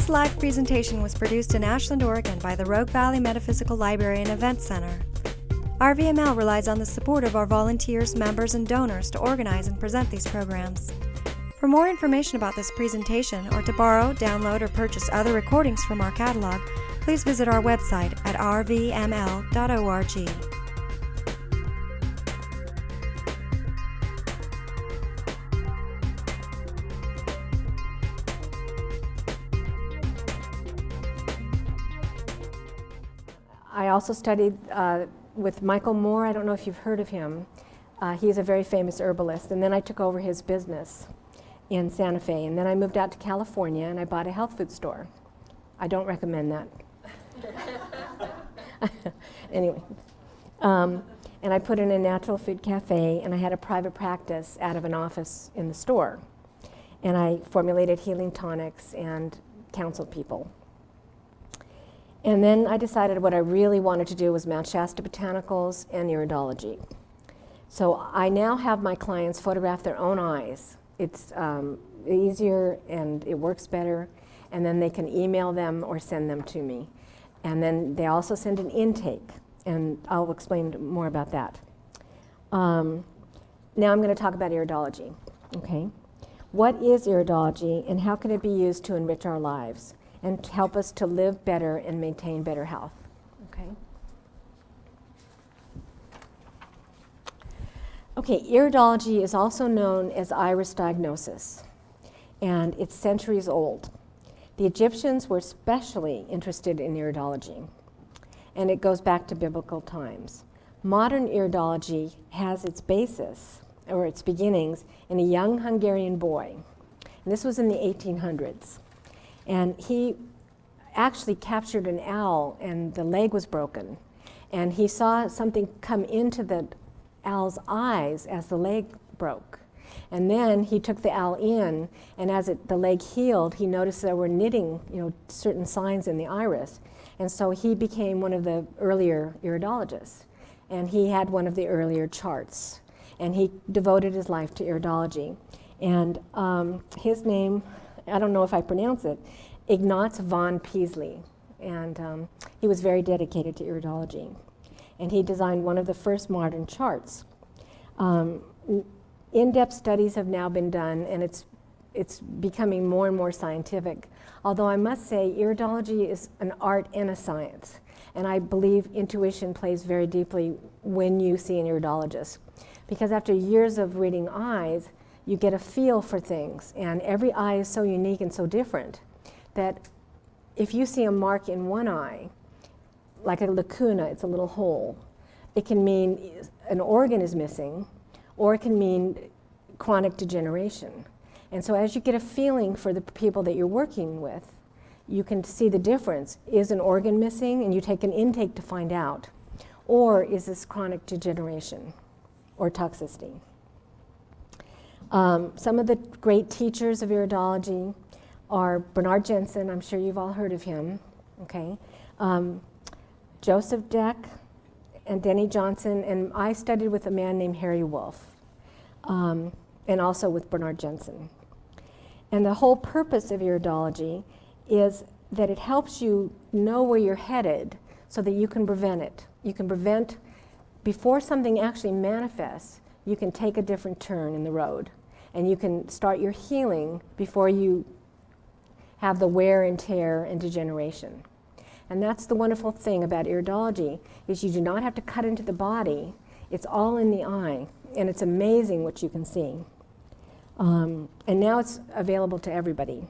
This live presentation was produced in Ashland, Oregon by the Rogue Valley Metaphysical Library and Event Center. RVML relies on the support of our volunteers, members, and donors to organize and present these programs. For more information about this presentation, or to borrow, download, or purchase other recordings from our catalog, please visit our website at rvml.org. I also studied with Michael Moore. I don't know if you've heard of him. He's a very famous herbalist. And then I took over his business in Santa Fe. And then I moved out to California and I bought a health food store. I don't recommend that. Anyway. And I put in a natural food cafe and I had a private practice out of an office in the store. And I formulated healing tonics and counseled people. And then I decided what I really wanted to do was Mount Shasta Botanicals and Iridology. So I now have my clients photograph their own eyes. It's easier and it works better. And then they can email them or send them to me. And then they also send an intake. And I'll explain more about that. Now I'm going to talk about iridology. Okay? What is iridology and how can it be used to enrich our lives and help us to live better and maintain better health? Okay. Okay, iridology is also known as iris diagnosis, and it's centuries old. The Egyptians were especially interested in iridology, and it goes back to biblical times. Modern iridology has its basis, or its beginnings, in a young Hungarian boy. And this was in the 1800s. And he actually captured an owl and the leg was broken. And he saw something come into the owl's eyes as the leg broke. And then he took the owl in, and as the leg healed, he noticed there were knitting, certain signs in the iris. And so he became one of the earlier iridologists. And he had one of the earlier charts. And he devoted his life to iridology. And his name, I don't know if I pronounce it, Ignaz von Peaslee. And he was very dedicated to iridology. And he designed one of the first modern charts. In-depth studies have now been done, and it's becoming more and more scientific. Although I must say, iridology is an art and a science. And I believe intuition plays very deeply when you see an iridologist. Because after years of reading eyes, you get a feel for things, and every eye is so unique and so different that if you see a mark in one eye, like a lacuna, it's a little hole, it can mean an organ is missing, or it can mean chronic degeneration. And so as you get a feeling for the people that you're working with, you can see the difference. Is an organ missing? And you take an intake to find out. Or is this chronic degeneration or toxicity? Some of the great teachers of iridology are Bernard Jensen. I'm sure you've all heard of him. Okay, Joseph Deck and Denny Johnson, and I studied with a man named Harry Wolf, and also with Bernard Jensen. And the whole purpose of iridology is that it helps you know where you're headed so that you can prevent it. You can prevent, before something actually manifests, you can take a different turn in the road. And you can start your healing before you have the wear and tear and degeneration. And that's the wonderful thing about iridology, is you do not have to cut into the body. It's all in the eye, and it's amazing what you can see. And now it's available to everybody.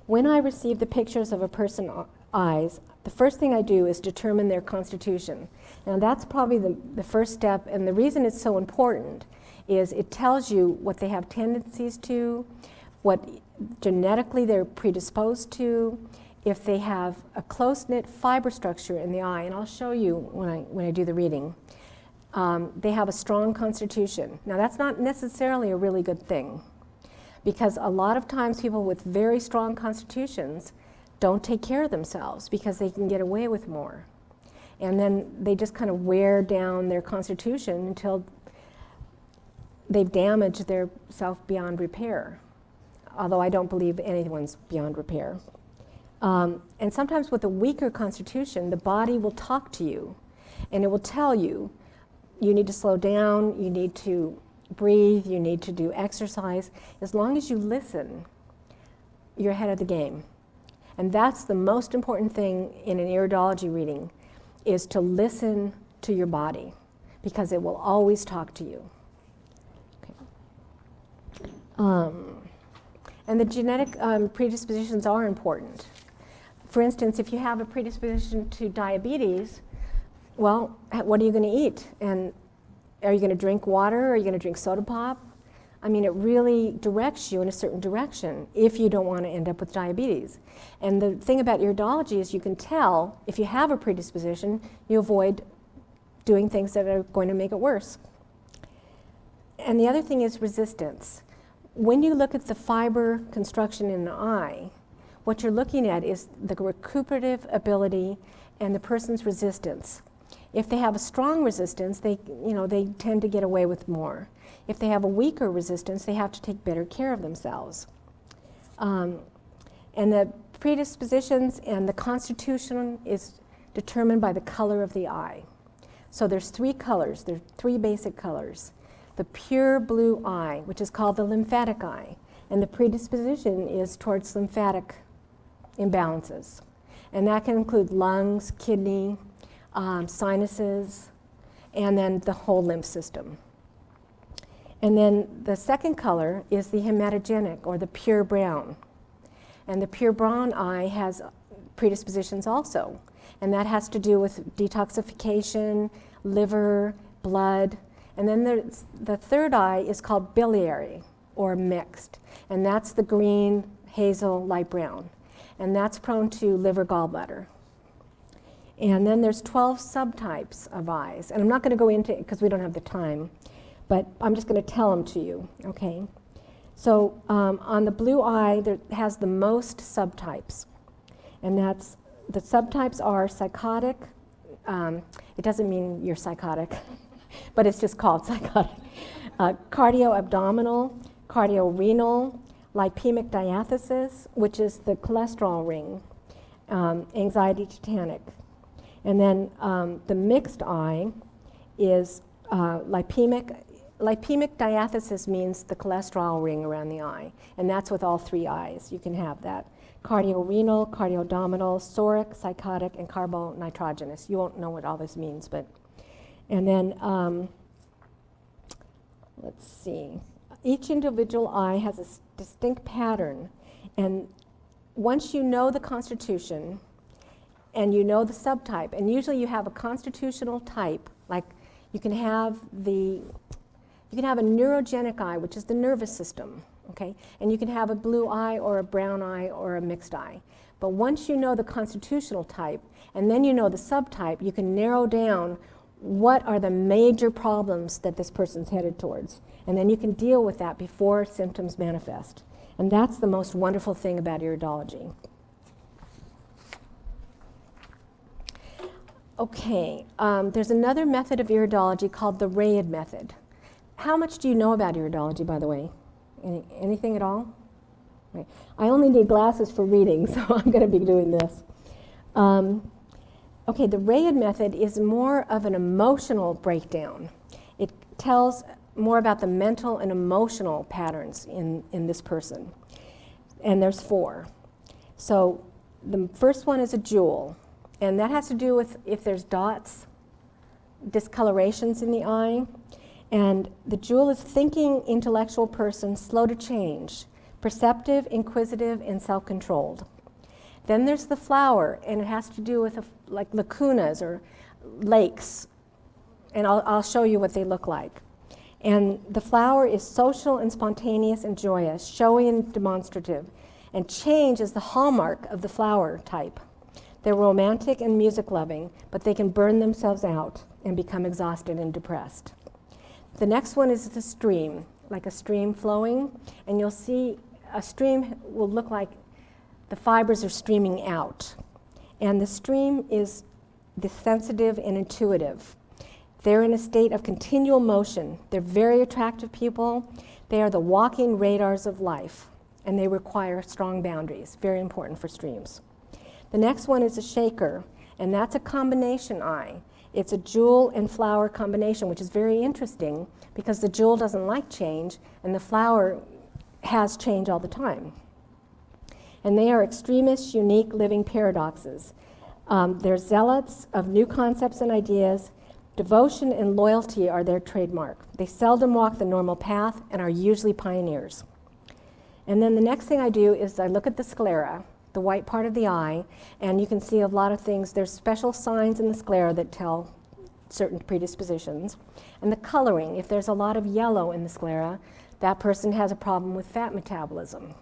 When I receive the pictures of a person's eyes, the first thing I do is determine their constitution. Now that's probably the first step, and the reason it's so important is it tells you what they have tendencies to, what genetically they're predisposed to, if they have a close-knit fiber structure in the eye, and I'll show you when I do the reading. They have a strong constitution. Now that's not necessarily a really good thing, because a lot of times people with very strong constitutions don't take care of themselves because they can get away with more. And then they just kind of wear down their constitution until they've damaged their self beyond repair. although I don't believe anyone's beyond repair. And sometimes with a weaker constitution, the body will talk to you, and it will tell you, you need to slow down, you need to breathe, you need to do exercise. As long as you listen, you're ahead of the game. And that's the most important thing in an iridology reading, is to listen to your body, because it will always talk to you. Okay. And the genetic predispositions are important. For instance, if you have a predisposition to diabetes, well, what are you going to eat? And are you going to drink water? Are you going to drink soda pop? I mean, it really directs you in a certain direction if you don't want to end up with diabetes. And the thing about iridology is you can tell if you have a predisposition, you avoid doing things that are going to make it worse. And the other thing is resistance. When you look at the fiber construction in the eye, what you're looking at is the recuperative ability and the person's resistance. If they have a strong resistance, they tend to get away with more. If they have a weaker resistance, they have to take better care of themselves. And the predispositions and the constitution is determined by the color of the eye. So there's 3 colors, there's 3 basic colors. The pure blue eye, which is called the lymphatic eye, and the predisposition is towards lymphatic imbalances. And that can include lungs, kidney, sinuses, and then the whole lymph system. And then the second color is the hematogenic, or the pure brown. And the pure brown eye has predispositions also. And that has to do with detoxification, liver, blood. And then the third eye is called biliary, or mixed. And that's the green, hazel, light brown. And that's prone to liver gallbladder. And then there's 12 subtypes of eyes. And I'm not going to go into it because we don't have the time, but I'm just going to tell them to you, okay? So on the blue eye, there has the most subtypes. And the subtypes are psychotic. It doesn't mean you're psychotic, but it's just called psychotic. Cardioabdominal, cardiorenal, lipemic diathesis, which is the cholesterol ring, anxiety tetanic. And then the mixed eye is lipemic. Lipemic diathesis means the cholesterol ring around the eye, and that's with all 3 eyes. You can have that. Cardiorenal, cardioabdominal, soric, psychotic, and carbonitrogenous. You won't know what all this means, but. And then, let's see. Each individual eye has a distinct pattern, and once you know the constitution and you know the subtype, and usually you have a constitutional type, like you can have a neurogenic eye, which is the nervous system, okay? And you can have a blue eye or a brown eye or a mixed eye. But once you know the constitutional type, and then you know the subtype, you can narrow down what are the major problems that this person's headed towards. And then you can deal with that before symptoms manifest. And that's the most wonderful thing about iridology. Okay, there's another method of iridology called the Wreath method. How much do you know about iridology, by the way? Anything at all? Right. I only need glasses for reading, so I'm going to be doing this. Okay, the Wreath method is more of an emotional breakdown. It tells more about the mental and emotional patterns in this person. And there's 4. So the first one is a jewel, and that has to do with if there's dots, discolorations in the eye. And the jewel is thinking, intellectual person, slow to change, perceptive, inquisitive, and self-controlled. Then there's the flower, and it has to do with like lacunas or lakes, and I'll show you what they look like. And the flower is social and spontaneous and joyous, showy and demonstrative, and change is the hallmark of the flower type. They're romantic and music-loving, but they can burn themselves out and become exhausted and depressed. The next one is the stream, like a stream flowing, and you'll see a stream will look like the fibers are streaming out. And the stream is the sensitive and intuitive. They're in a state of continual motion. They're very attractive people. They are the walking radars of life. and they require strong boundaries, very important for streams. The next one is a shaker, and that's a combination eye. It's a jewel and flower combination, which is very interesting because the jewel doesn't like change and the flower has change all the time. And they are extremist, unique living paradoxes. They're zealots of new concepts and ideas. Devotion and loyalty are their trademark. They seldom walk the normal path and are usually pioneers. And then the next thing I do is I look at the sclera, the white part of the eye, and you can see a lot of things. There's special signs in the sclera that tell certain predispositions. And the coloring, if there's a lot of yellow in the sclera, that person has a problem with fat metabolism.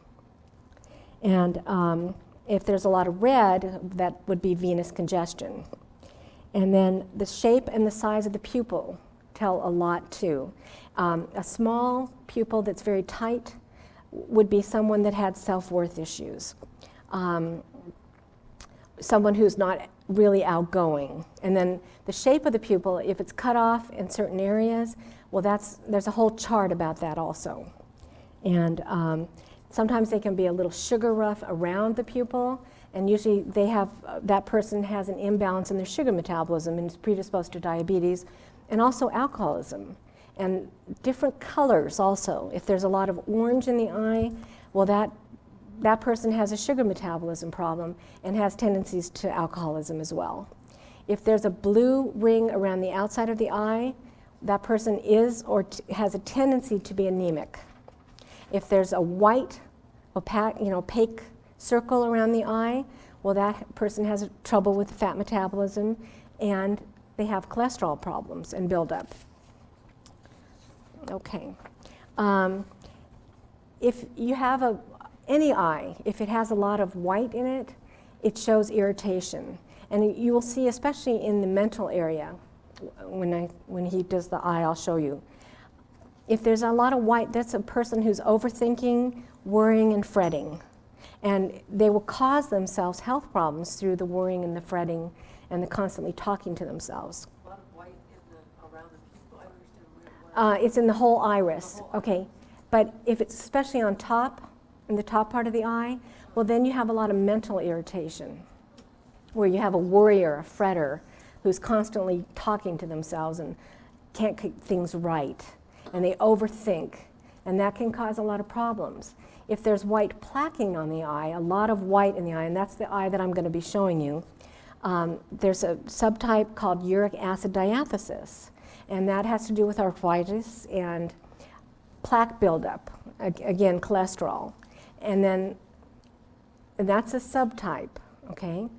And if there's a lot of red, that would be venous congestion. And then the shape and the size of the pupil tell a lot too. A small pupil that's very tight would be someone that had self-worth issues. Someone who's not really outgoing. And then the shape of the pupil, if it's cut off in certain areas, well, there's a whole chart about that also. And sometimes they can be a little sugar rough around the pupil, and usually that person has an imbalance in their sugar metabolism and is predisposed to diabetes and also alcoholism. And different colors also. If there's a lot of orange in the eye, well, that person has a sugar metabolism problem and has tendencies to alcoholism as well. If there's a blue ring around the outside of the eye, that person is or has a tendency to be anemic. If there's a white, opaque circle around the eye, well, that person has trouble with fat metabolism and they have cholesterol problems and buildup. Okay. If you have any eye, if it has a lot of white in it, it shows irritation. And you will see, especially in the mental area, when he does the eye, I'll show you. If there's a lot of white, that's a person who's overthinking, worrying, and fretting. And they will cause themselves health problems through the worrying and the fretting and the constantly talking to themselves. A lot of white around the pupil, I understand. It's in the whole iris, okay. But if it's especially on top, in the top part of the eye, well, then you have a lot of mental irritation, where you have a worrier, a fretter, who's constantly talking to themselves and can't keep things right, and they overthink, and that can cause a lot of problems. If there's white plaquing on the eye, a lot of white in the eye, and that's the eye that I'm going to be showing you, there's a subtype called uric acid diathesis, and that has to do with arthritis and plaque buildup, again, cholesterol. And that's a subtype, okay?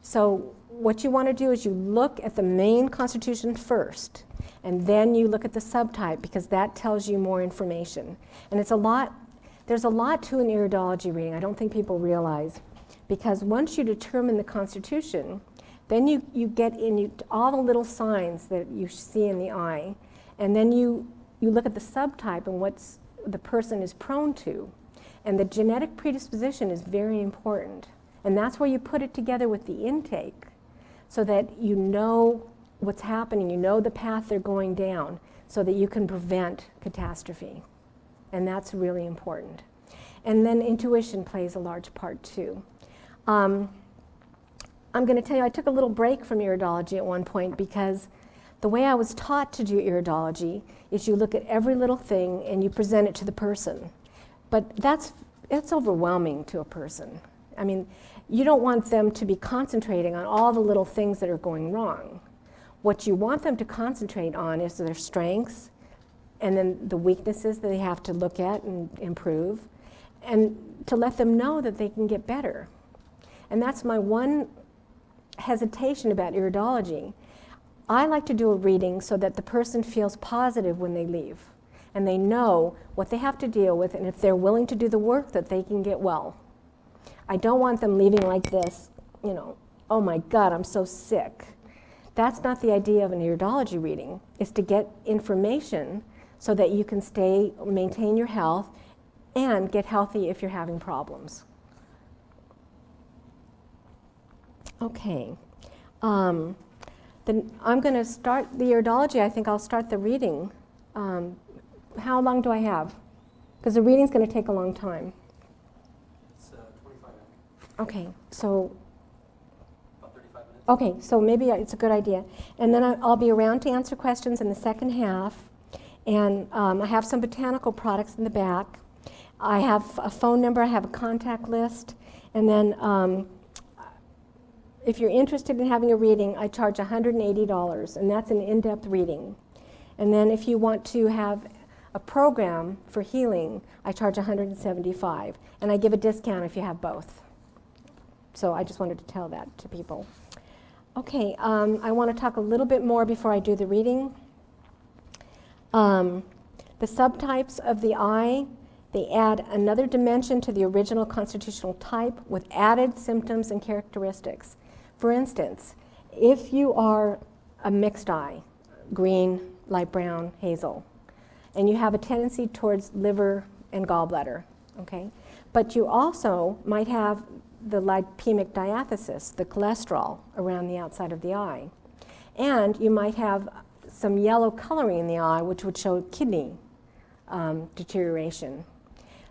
So what you want to do is you look at the main constitution first, and then you look at the subtype, because that tells you more information. And there's a lot to an iridology reading, I don't think people realize, because once you determine the constitution, then you get in all the little signs that you see in the eye, and then you look at the subtype and what the person is prone to. And the genetic predisposition is very important. And that's where you put it together with the intake, so that you know what's happening, you know the path they're going down, so that you can prevent catastrophe. And that's really important. And then intuition plays a large part too. I'm going to tell you, I took a little break from iridology at one point because the way I was taught to do iridology is you look at every little thing and you present it to the person. But that's overwhelming to a person. I mean, you don't want them to be concentrating on all the little things that are going wrong. What you want them to concentrate on is their strengths, and then the weaknesses that they have to look at and improve, and to let them know that they can get better. And that's my one hesitation about iridology. I like to do a reading so that the person feels positive when they leave, and they know what they have to deal with, and if they're willing to do the work, that they can get well. I don't want them leaving like this, oh my God, I'm so sick. That's not the idea of an iridology reading, is to get information so that you can maintain your health and get healthy if you're having problems. Okay. Then I'm going to start the iridology. I think I'll start the reading. How long do I have? Because the reading's going to take a long time. Okay, so About 35 minutes. okay, so maybe it's a good idea. And then I'll be around to answer questions in the second half. And I have some botanical products in the back. I have a phone number, I have a contact list. And then if you're interested in having a reading, I charge $180, and that's an in-depth reading. And then if you want to have a program for healing, I charge $175, and I give a discount if you have both. So I just wanted to tell that to people. Okay, I want to talk a little bit more before I do the reading. The subtypes of the eye, they add another dimension to the original constitutional type with added symptoms and characteristics. For instance, if you are a mixed eye, green, light brown, hazel, and you have a tendency towards liver and gallbladder, okay? But you also might have the lipemic diathesis, the cholesterol around the outside of the eye. And you might have some yellow coloring in the eye, which would show kidney deterioration.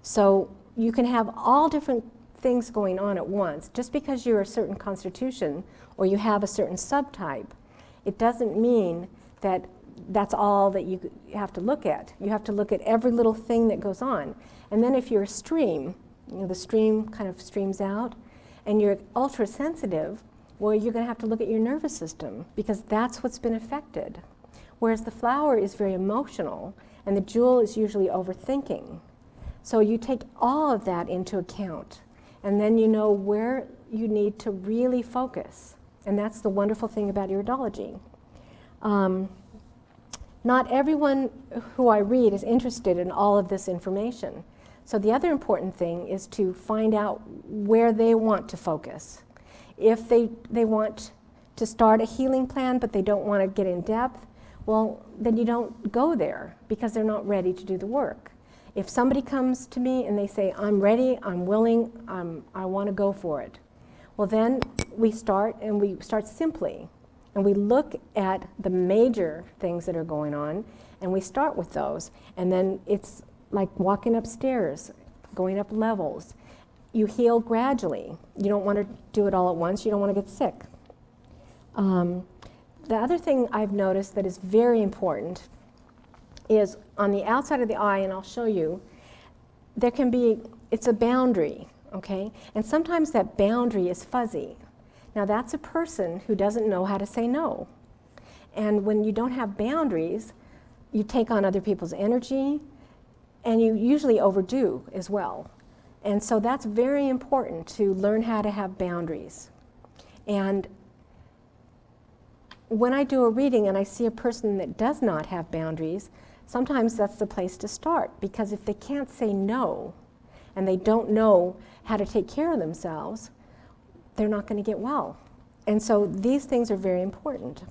So you can have all different things going on at once. Just because you're a certain constitution or you have a certain subtype, it doesn't mean that that's all that you have to look at. You have to look at every little thing that goes on. And then if you're a stream, you know, the stream kind of streams out, and you're ultra sensitive, well, you're going to have to look at your nervous system because that's what's been affected. Whereas the flower is very emotional and the jewel is usually overthinking. So you take all of that into account, and then you know where you need to really focus. And that's the wonderful thing about iridology. Not everyone who I read is interested in all of this information. So the other important thing is to find out where they want to focus. If they want to start a healing plan but they don't want to get in depth, well, then you don't go there because they're not ready to do the work. If somebody comes to me and they say, I'm ready, I'm willing, I want to go for it, well, then we start simply. And we look at the major things that are going on, and we start with those. And then it's like walking upstairs, going up levels. You heal gradually. You don't want to do it all at once. You don't want to get sick. The other thing I've noticed that is very important is on the outside of the eye, and I'll show you, it's a boundary, okay? And sometimes that boundary is fuzzy. Now that's a person who doesn't know how to say no. And when you don't have boundaries, you take on other people's energy, and you usually overdo as well. And so that's very important to learn how to have boundaries. And when I do a reading and I see a person that does not have boundaries, sometimes that's the place to start, because if they can't say no and they don't know how to take care of themselves, they're not going to get well. And so these things are very important.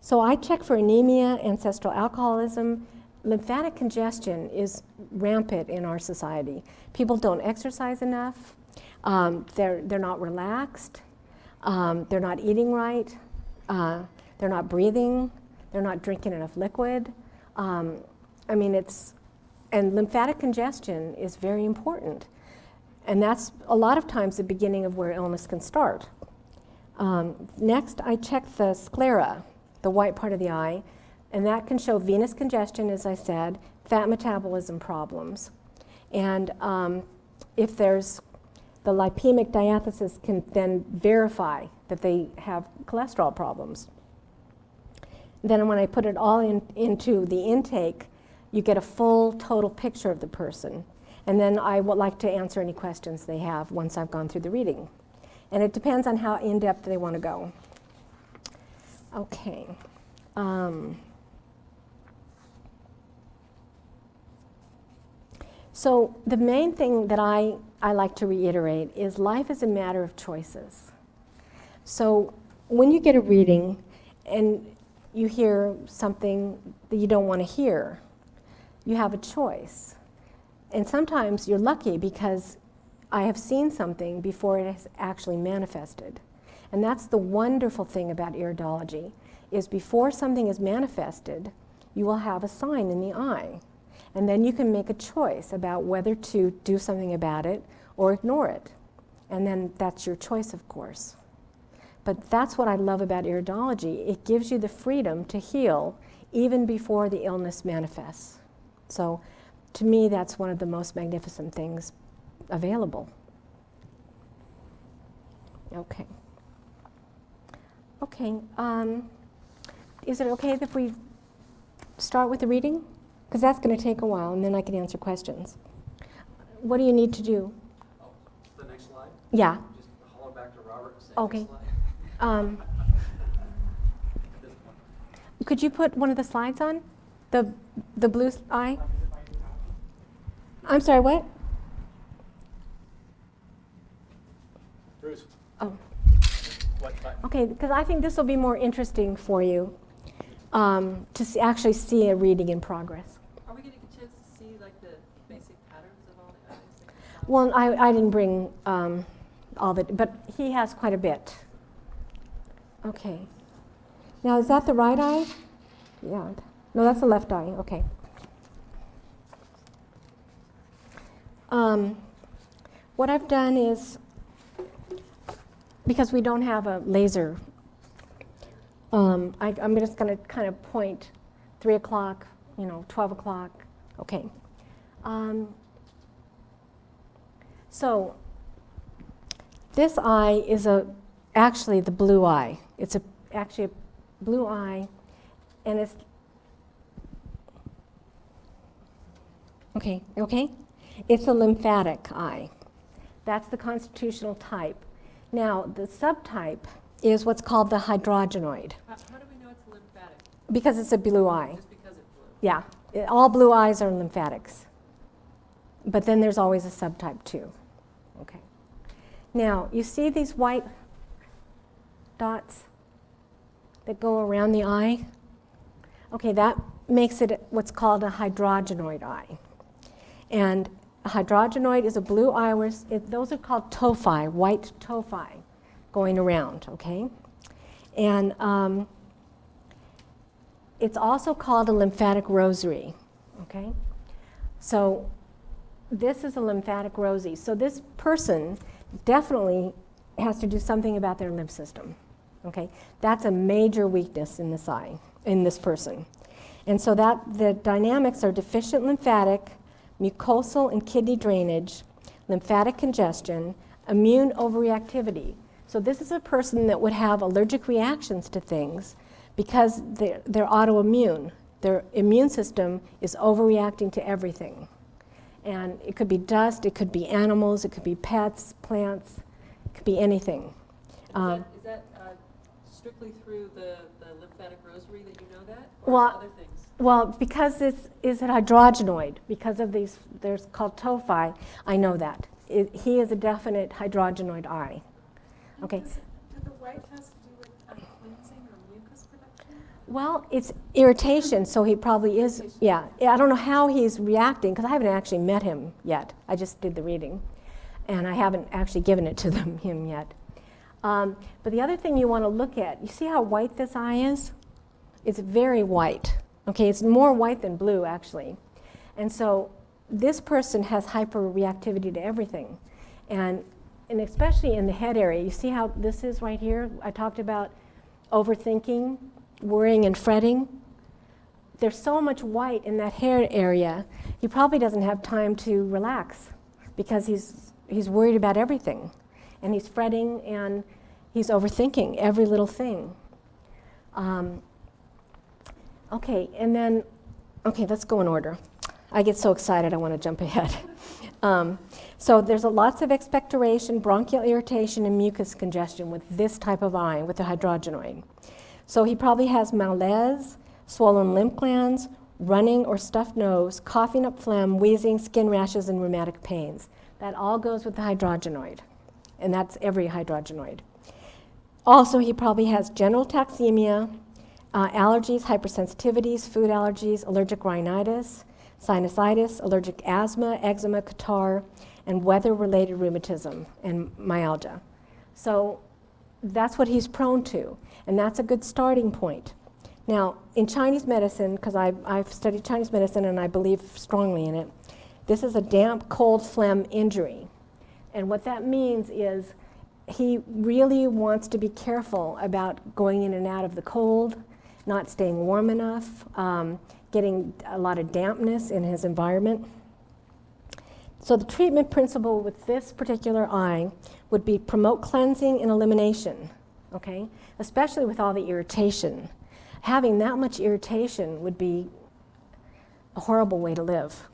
So I check for anemia, ancestral alcoholism. Lymphatic congestion is rampant in our society. People don't exercise enough. They're not relaxed. They're not eating right. They're not breathing. They're not drinking enough liquid. And lymphatic congestion is very important. And that's a lot of times the beginning of where illness can start. Next, I check the sclera, the white part of the eye, and that can show venous congestion, as I said, fat metabolism problems. And if there's the lipemic diathesis can then verify that they have cholesterol problems. Then when I put it all into the intake, you get a full total picture of the person. And then I would like to answer any questions they have once I've gone through the reading. And it depends on how in-depth they want to go. Okay. So the main thing that I like to reiterate is life is a matter of choices. So when you get a reading and you hear something that you don't want to hear, you have a choice. And sometimes you're lucky because I have seen something before it has actually manifested. And that's the wonderful thing about iridology, is before something is manifested, you will have a sign in the eye. And then you can make a choice about whether to do something about it or ignore it. And then that's your choice, of course. But that's what I love about iridology. It gives you the freedom to heal even before the illness manifests. So to me, that's one of the most magnificent things available. Okay. Okay. Is it okay if we start with the reading? Because that's going to take a while, and then I can answer questions. What do you need to do? Oh, the next slide? Yeah. Just holler back to Robert and say Okay. next slide. This one. Could you put one of the slides on? The blue eye? I'm sorry, what? Bruce, Oh, what button? okay, because I think this will be more interesting for you to actually see a reading in progress. Are we getting a chance to see like the basic patterns of all the eyes? Well, I didn't bring all of it, but he has quite a bit. Okay. Now, is that the right eye? Yeah. No, that's the left eye. Okay. What I've done is, because we don't have a laser, I'm just going to kind of point 3 o'clock, 12 o'clock. Okay. So this eye is actually the blue eye. It's actually a blue eye, and it's okay. It's a lymphatic eye. That's the constitutional type. Now, the subtype is what's called the hydrogenoid, How do we know it's lymphatic? because it's a blue eye. Just because it's blue. Yeah, all blue eyes are lymphatics. But then there's always a subtype too. Okay. Now, you see these white dots that go around the eye? Okay, that makes it what's called a hydrogenoid eye. And a hydrogenoid is a blue iris. Those are called tophi, white tophi, going around, okay? And it's also called a lymphatic rosary, okay? So this is a lymphatic rosary. So this person definitely has to do something about their lymph system, okay? That's a major weakness in this eye, in this person. And so that the dynamics are deficient lymphatic, mucosal and kidney drainage, lymphatic congestion, immune overreactivity. So this is a person that would have allergic reactions to things because they're autoimmune. Their immune system is overreacting to everything. And it could be dust, it could be animals, it could be pets, plants, it could be anything. Is that strictly through the lymphatic rosary that you know that? Or Well, other things? Well, because this is a hydrogenoid, because of these, there's called tophi, I know that. He is a definite hydrogenoid eye. Okay. Do the white has to do with cleansing or mucus production? Well, it's irritation, so he probably is, yeah. I don't know how he's reacting, because I haven't actually met him yet. I just did the reading, and I haven't actually given it to him yet. But the other thing you want to look at, you see how white this eye is? It's very white. Okay, it's more white than blue, actually. And so this person has hyperreactivity to everything. And especially in the head area, you see how this is right here? I talked about overthinking, worrying, and fretting. There's so much white in that hair area, he probably doesn't have time to relax because he's worried about everything. And he's fretting and he's overthinking every little thing. Okay, and then, let's go in order. I get so excited I want to jump ahead. So there's lots of expectoration, bronchial irritation, and mucus congestion with this type of eye, with the hydrogenoid. So he probably has malaise, swollen lymph glands, running or stuffed nose, coughing up phlegm, wheezing, skin rashes, and rheumatic pains. That all goes with the hydrogenoid, and that's every hydrogenoid. Also, he probably has general toxemia, allergies, hypersensitivities, food allergies, allergic rhinitis, sinusitis, allergic asthma, eczema, catarrh, and weather-related rheumatism and myalgia. So that's what he's prone to, and that's a good starting point. Now, in Chinese medicine, because I've studied Chinese medicine and I believe strongly in it, this is a damp, cold phlegm injury. And what that means is he really wants to be careful about going in and out of the cold, not staying warm enough, getting a lot of dampness in his environment. So the treatment principle with this particular eye would be promote cleansing and elimination, okay? Especially with all the irritation. Having that much irritation would be a horrible way to live.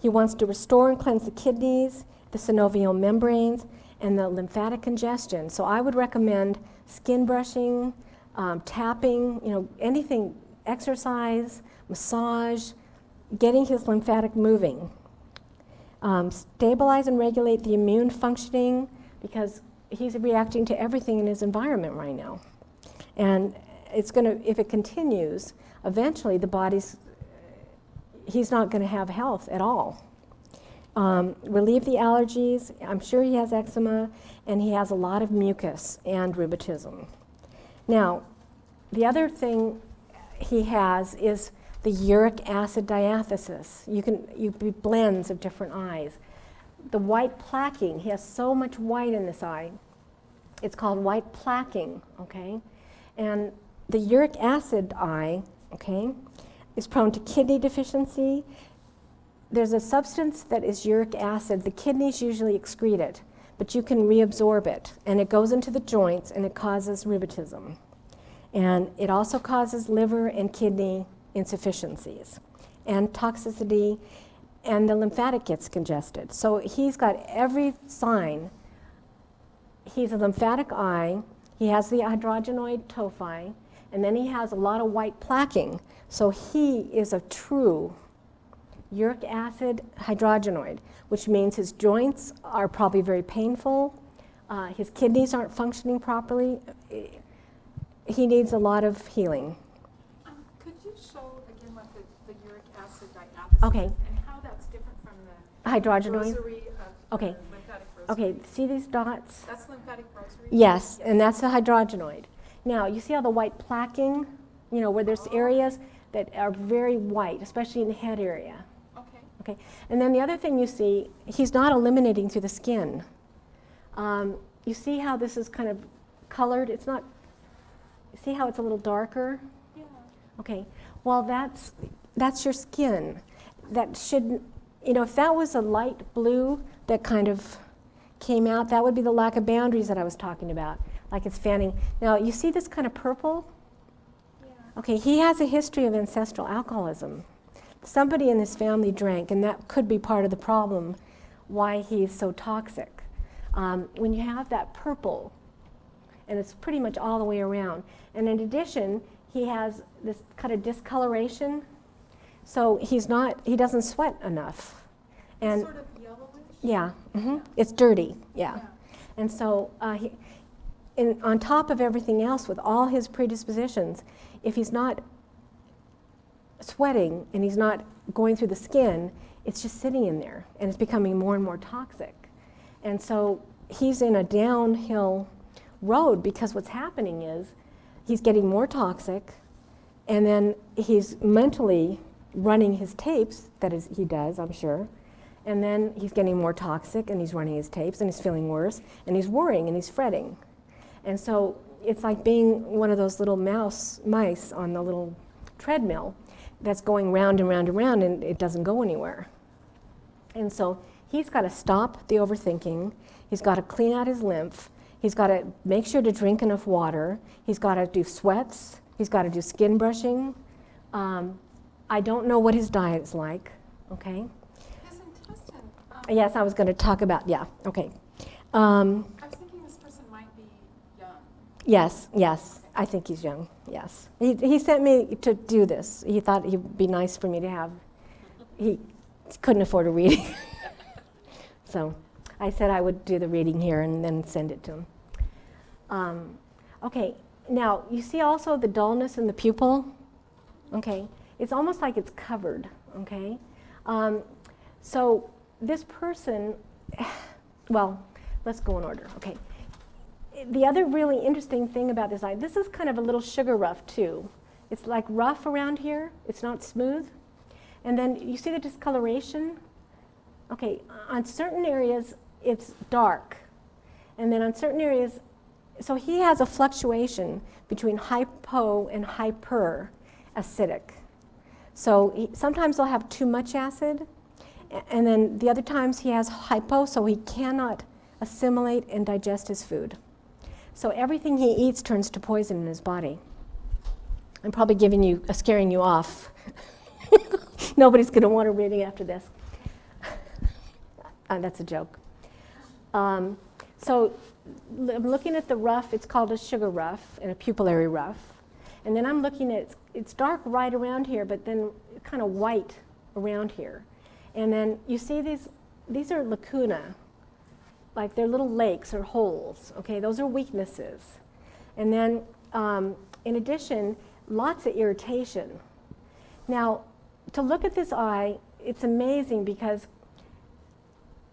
He wants to restore and cleanse the kidneys, the synovial membranes, and the lymphatic congestion. So I would recommend skin brushing, tapping, anything, exercise, massage, getting his lymphatic moving. Stabilize and regulate the immune functioning, because he's reacting to everything in his environment right now. And it's going to, if it continues, eventually he's not going to have health at all. Relieve the allergies. I'm sure he has eczema, and he has a lot of mucus and rheumatism. Now, the other thing he has is the uric acid diathesis. You blends of different eyes. The white plaquing, he has so much white in this eye. It's called white plaquing, okay? And the uric acid eye, okay, is prone to kidney deficiency. There's a substance that is uric acid. The kidneys usually excrete it, but you can reabsorb it, and it goes into the joints, and it causes rheumatism. And it also causes liver and kidney insufficiencies and toxicity, and the lymphatic gets congested. So he's got every sign. He's a lymphatic eye. He has the hydrogenoid tophi, and then he has a lot of white plaquing. So he is a true uric acid hydrogenoid, which means his joints are probably very painful. His kidneys aren't functioning properly. He needs a lot of healing. Could you show again what the uric acid diathesis Okay. is and how that's different from the Hydrogenoid? rosary of Okay. lymphatic rosary? Okay, see these dots? That's lymphatic rosary? Yes, and that's the hydrogenoid. Now, you see all the white plaquing, where there's areas that are very white, especially in the head area. Okay. Okay, and then the other thing you see, he's not eliminating through the skin. You see how this is kind of colored? It's not, see how it's a little darker? Yeah. Okay, well that's your skin. That should, if that was a light blue that kind of came out, that would be the lack of boundaries that I was talking about, like it's fanning. Now, you see this kind of purple? Yeah. Okay, he has a history of ancestral alcoholism. Somebody in his family drank, and that could be part of the problem why he's so toxic. When you have that purple, and it's pretty much all the way around, and in addition, he has this kind of discoloration, so he doesn't sweat enough. And Sort of yellowish? yeah, it's dirty, yeah. Yeah. And so on top of everything else, with all his predispositions, if he's not sweating and he's not going through the skin, it's just sitting in there, and it's becoming more and more toxic. And so he's in a downhill road, because what's happening is he's getting more toxic, and then he's mentally running his tapes, he does, I'm sure, and then he's getting more toxic, and he's running his tapes, and he's feeling worse, and he's worrying, and he's fretting. And so it's like being one of those little mice on the little treadmill that's going round and round and round, and it doesn't go anywhere. And so he's got to stop the overthinking. He's got to clean out his lymph. He's got to make sure to drink enough water. He's got to do sweats. He's got to do skin brushing. I don't know what his diet's like, okay? His intestine. Yes, I was going to talk about, yeah, okay. I was thinking this person might be young. Yes, I think he's young, yes. He sent me to do this. He thought he'd be nice for me to have. He couldn't afford a reading. So I said I would do the reading here and then send it to him. Okay, now you see also the dullness in the pupil? Okay, it's almost like it's covered, okay? So this person, well, let's go in order, okay. The other really interesting thing about this eye, this is kind of a little sugar rough too. It's like rough around here, it's not smooth. And then you see the discoloration? Okay, on certain areas it's dark, and then on certain areas, so he has a fluctuation between hypo and hyper acidic. So sometimes he'll have too much acid, and then the other times he has hypo, so he cannot assimilate and digest his food. So everything he eats turns to poison in his body. I'm probably scaring you off. Nobody's going to want to read it after this. That's a joke. So I'm looking at the rough. It's called a sugar rough and a pupillary rough. And then I'm looking at, it's dark right around here, but then kind of white around here. And then you see these are lacuna, like they're little lakes or holes. Okay, those are weaknesses. And then in addition, lots of irritation. Now, to look at this eye, it's amazing because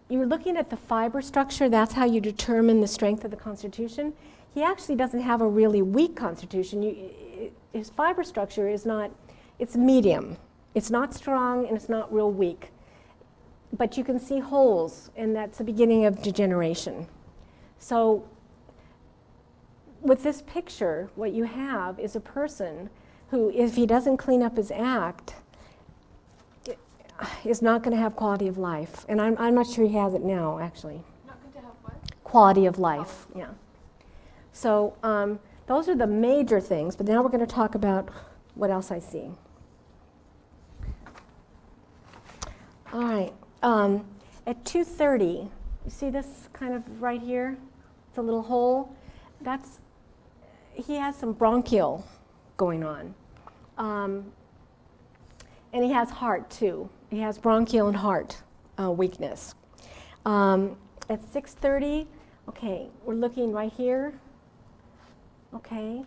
you're looking at the fiber structure. That's how you determine the strength of the constitution. He actually doesn't have a really weak constitution. His fiber structure is not, it's medium. It's not strong and it's not real weak. But you can see holes, and that's the beginning of degeneration. So with this picture, what you have is a person who, if he doesn't clean up his act, is not going to have quality of life. And I'm not sure he has it now, actually. Not going to have what? Quality of life, yeah. So those are the major things, but now we're going to talk about what else I see. All right. At 2:30, you see this kind of right here? It's a little hole. He has some bronchial going on. And he has heart too. He has bronchial and heart weakness. At 6:30, okay, we're looking right here. Okay,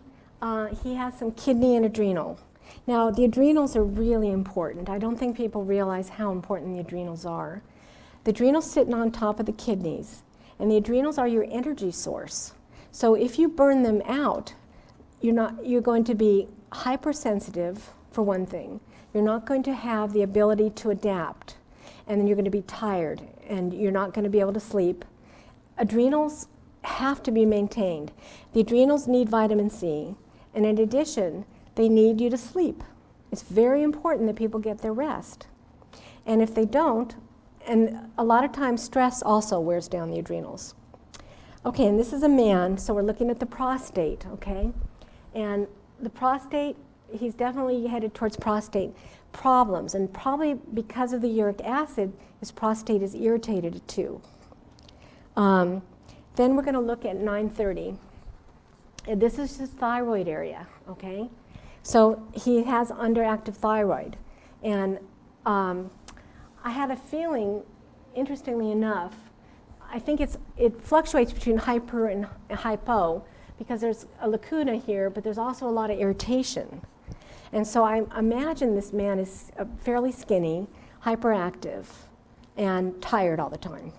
he has some kidney and adrenal. Now, the adrenals are really important. I don't think people realize how important the adrenals are. The adrenals sit on top of the kidneys, and the adrenals are your energy source. So if you burn them out, you're going to be hypersensitive, for one thing. You're not going to have the ability to adapt, and then you're going to be tired, and you're not going to be able to sleep. Adrenals have to be maintained. The adrenals need vitamin C, and in addition, they need you to sleep. It's very important that people get their rest. And if they don't, and a lot of times stress also wears down the adrenals. Okay, and this is a man, so we're looking at the prostate, okay? And the prostate, he's definitely headed towards prostate problems, and probably because of the uric acid, his prostate is irritated too. Then we're going to look at 9:30. And this is his thyroid area, okay? So he has underactive thyroid. And I had a feeling, interestingly enough, I think it fluctuates between hyper and hypo because there's a lacuna here, but there's also a lot of irritation. And so I imagine this man is fairly skinny, hyperactive, and tired all the time.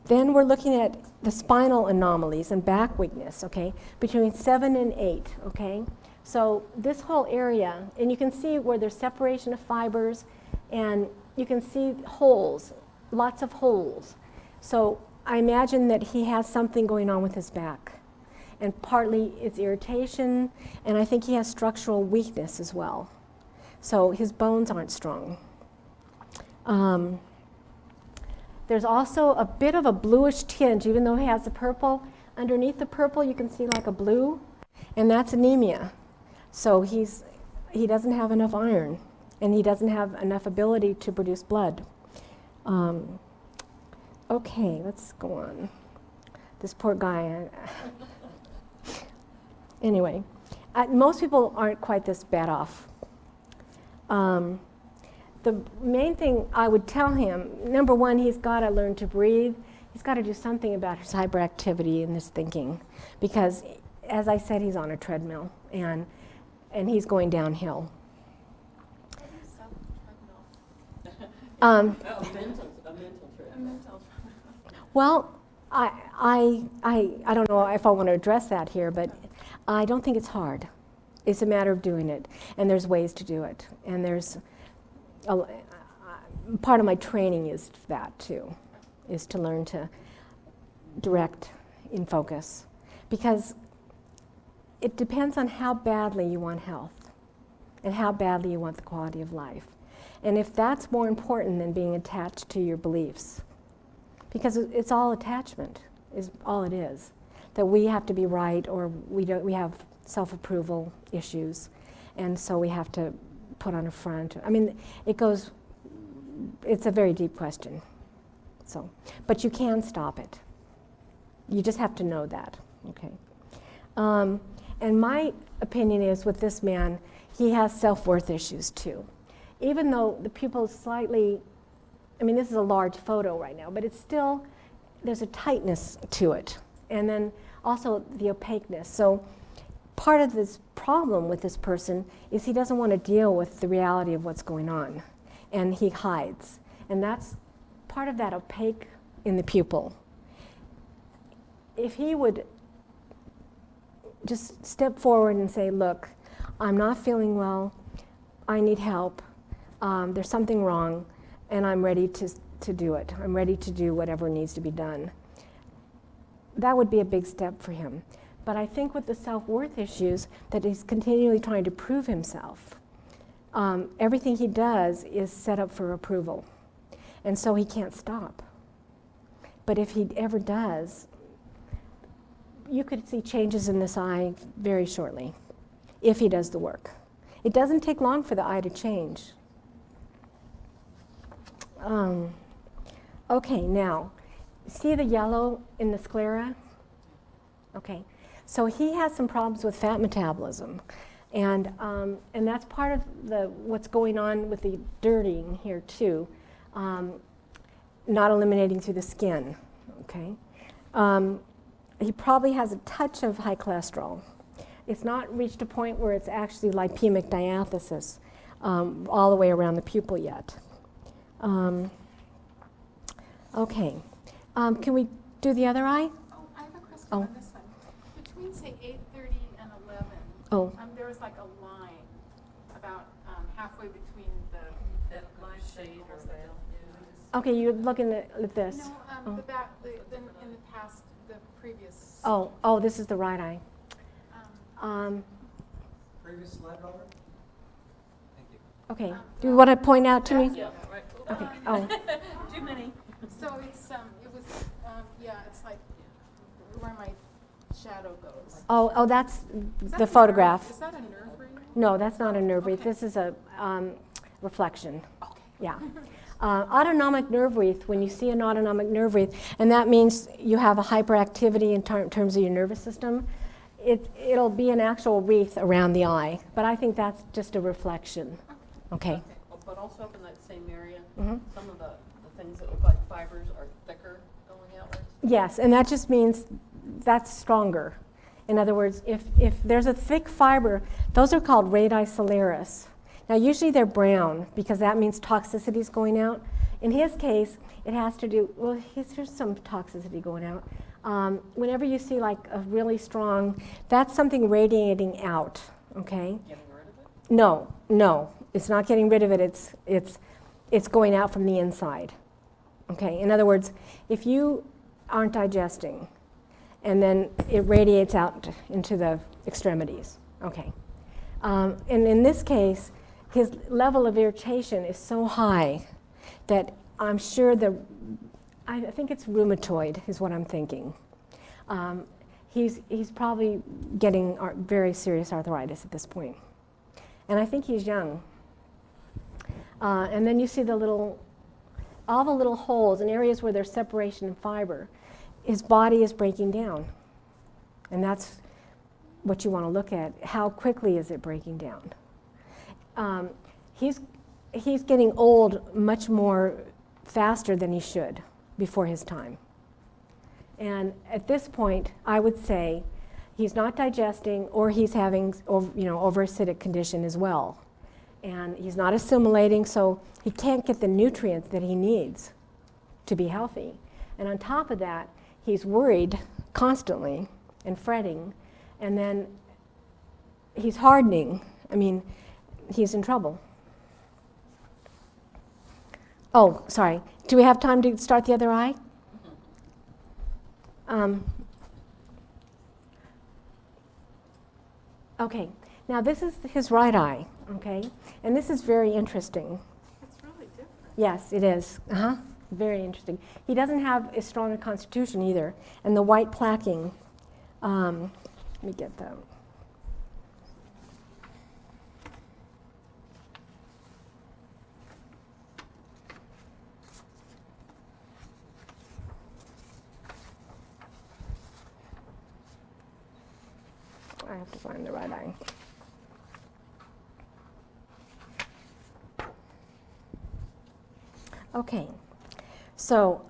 Then we're looking at the spinal anomalies and back weakness, okay, between 7 and 8, okay? So this whole area, and you can see where there's separation of fibers, and you can see holes, lots of holes. So I imagine that he has something going on with his back. And partly it's irritation, and I think he has structural weakness as well. So his bones aren't strong. There's also a bit of a bluish tinge, even though he has the purple. Underneath the purple, you can see like a blue, and that's anemia. So he doesn't have enough iron, and he doesn't have enough ability to produce blood. Okay, let's go on. This poor guy. Anyway, most people aren't quite this bad off. The main thing I would tell him, number one, he's got to learn to breathe. He's got to do something about his hyperactivity and this thinking, because, as I said, he's on a treadmill, and he's going downhill. How do you stop the treadmill? A mental trip. A mental treadmill. Well, I don't know if I want to address that here, but I don't think it's hard. It's a matter of doing it, and there's ways to do it, and there's part of my training is that too, is to learn to direct in focus. Because it depends on how badly you want health and how badly you want the quality of life. And if that's more important than being attached to your beliefs, because it's all attachment, is all it is. That we have to be right, or we have self-approval issues, and so we have to put on a front. I mean, it's a very deep question. So, but you can stop it. You just have to know that, okay? And my opinion is with this man, he has self-worth issues too. Even though the pupil is slightly, I mean, this is a large photo right now, but it's still, there's a tightness to it. And then also the opaqueness. So part of this problem with this person is he doesn't want to deal with the reality of what's going on. And he hides. And that's part of that opaque in the pupil. If he would just step forward and say, look, I'm not feeling well, I need help, there's something wrong, and I'm ready to do it. I'm ready to do whatever needs to be done. That would be a big step for him. But I think with the self-worth issues, that he's continually trying to prove himself. Everything he does is set up for approval. And so he can't stop. But if he ever does, you could see changes in this eye very shortly, if he does the work. It doesn't take long for the eye to change. Okay, now, see the yellow in the sclera? Okay, so he has some problems with fat metabolism. And that's part of what's going on with the dirtying here too, not eliminating through the skin, okay? He probably has a touch of high cholesterol. It's not reached a point where it's actually lipemic diathesis all the way around the pupil yet. Okay, can we do the other eye? Oh, I have a question on this one. Between, say, 8:30 and 11, there was like a line about halfway between the line shade or red. Okay, you're looking at this. No, the back, in the past, the previous. Oh, this is the right eye. Previous slide, Robert? Thank you. Okay, do you want to point out to me? Yeah, right. Okay, oh. Too many. So it's, it's like where my shadow goes. Oh, that's Is that the a photograph. nerve? Is that a nerve reading? No, that's not a nerve wreath. Okay. This is a reflection. Okay. Yeah. Autonomic nerve wreath, when you see an autonomic nerve wreath, and that means you have a hyperactivity in terms of your nervous system, it'll be an actual wreath around the eye. But I think that's just a reflection. Okay. But also up in that same area, Mhm. some of the things that look like fibers are thicker going outwards. Yes, and that just means that's stronger. In other words, if there's a thick fiber, those are called radicularis. Now, usually they're brown because that means toxicity is going out. In his case, it has to do, well, here's some toxicity going out. Whenever you see like a really strong, that's something radiating out, okay? Getting rid of it? No, it's not getting rid of it, it's going out from the inside, okay? In other words, if you aren't digesting, and then it radiates out into the extremities, okay? And in this case, his level of irritation is so high that I'm sure I think it's rheumatoid is what I'm thinking. He's probably getting very serious arthritis at this point. And I think he's young. And then you see all the little holes in areas where there's separation and fiber. His body is breaking down. And that's what you want to look at. How quickly is it breaking down? He's getting old much more faster than he should before his time. And at this point, I would say he's not digesting, or he's having overacidic condition as well. And he's not assimilating, so he can't get the nutrients that he needs to be healthy. And on top of that, he's worried constantly and fretting, and then he's hardening. I mean, he's in trouble. Oh, sorry. Do we have time to start the other eye? Okay. Now this is his right eye, okay? And this is very interesting. It's really different. Yes, it is. Very interesting. He doesn't have as strong a constitution either. And the white plaquing, let me get that. I have to find the right eye. Okay, so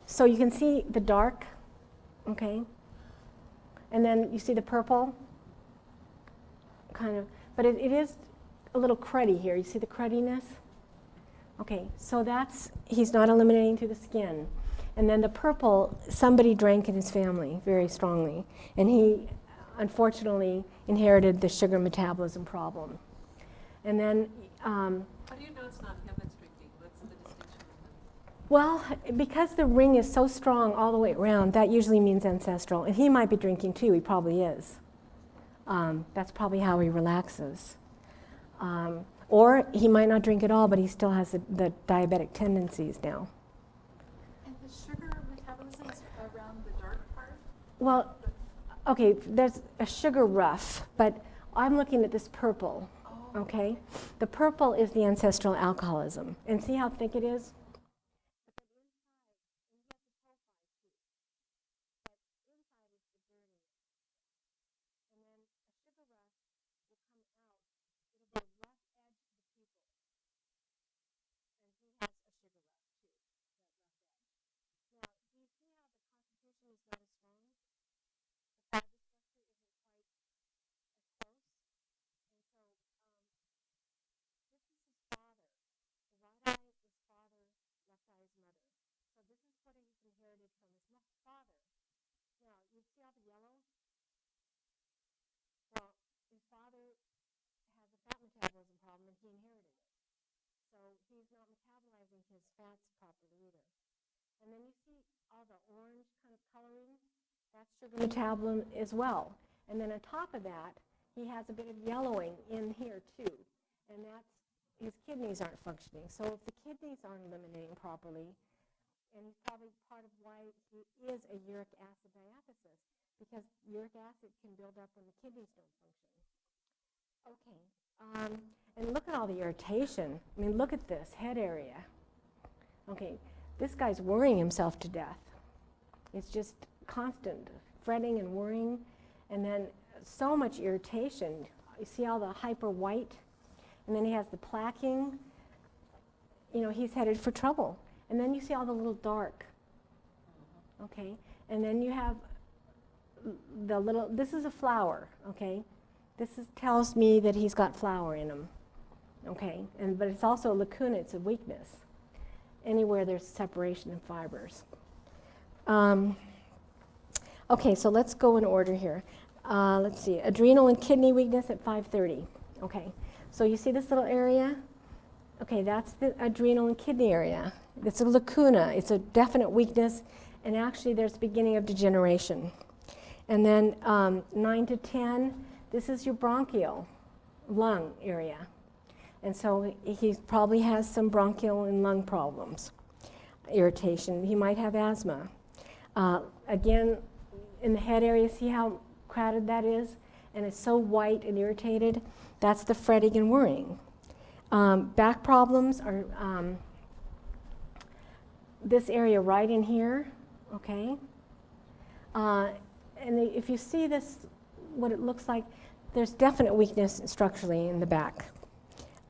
so you can see the dark, okay, and then you see the purple, kind of, but it is a little cruddy here. You see the cruddiness? Okay, so he's not eliminating through the skin. And then the purple, somebody drank in his family very strongly, and he unfortunately inherited the sugar metabolism problem. And then How do you know it's not him that's drinking? What's the distinction? well, because the ring is so strong all the way around, that usually means ancestral. And he might be drinking too, he probably is. That's probably how he relaxes. Or he might not drink at all, but he still has the diabetic tendencies now. And the sugar metabolism is around the dark part? Well, okay, there's a sugar rough, but I'm looking at this purple, okay? The purple is the ancestral alcoholism. And see how thick it is? Metabolism problem, and he inherited it. So he's not metabolizing his fats properly either. And then you see all the orange kind of coloring, that's sugar metabolism as well. And then on top of that, he has a bit of yellowing in here too. And that's, his kidneys aren't functioning. So if the kidneys aren't eliminating properly, and he's probably part of why he is a uric acid diathesis, because uric acid can build up when the kidneys don't function. Okay. And look at all the irritation. I mean, look at this head area. Okay, this guy's worrying himself to death. It's just constant fretting and worrying, and then so much irritation. You see all the hyper white, and then he has the plaquing. You know, he's headed for trouble. And then you see all the little dark. Okay, and then you have the little, this is a flower, okay? This tells me that he's got flour in him, okay? But it's also a lacuna, it's a weakness, anywhere there's separation in fibers. Okay, so let's go in order here. Let's see, adrenal and kidney weakness at 5:30. Okay, so you see this little area? Okay, that's the adrenal and kidney area. It's a lacuna, it's a definite weakness, and actually there's the beginning of degeneration. And then 9 to 10, this is your bronchial lung area. And so he probably has some bronchial and lung problems, irritation. He might have asthma. Again, in the head area, see how crowded that is? And it's so white and irritated. That's the fretting and worrying. Back problems are this area right in here, okay? And if you see this, what it looks like, there's definite weakness structurally in the back.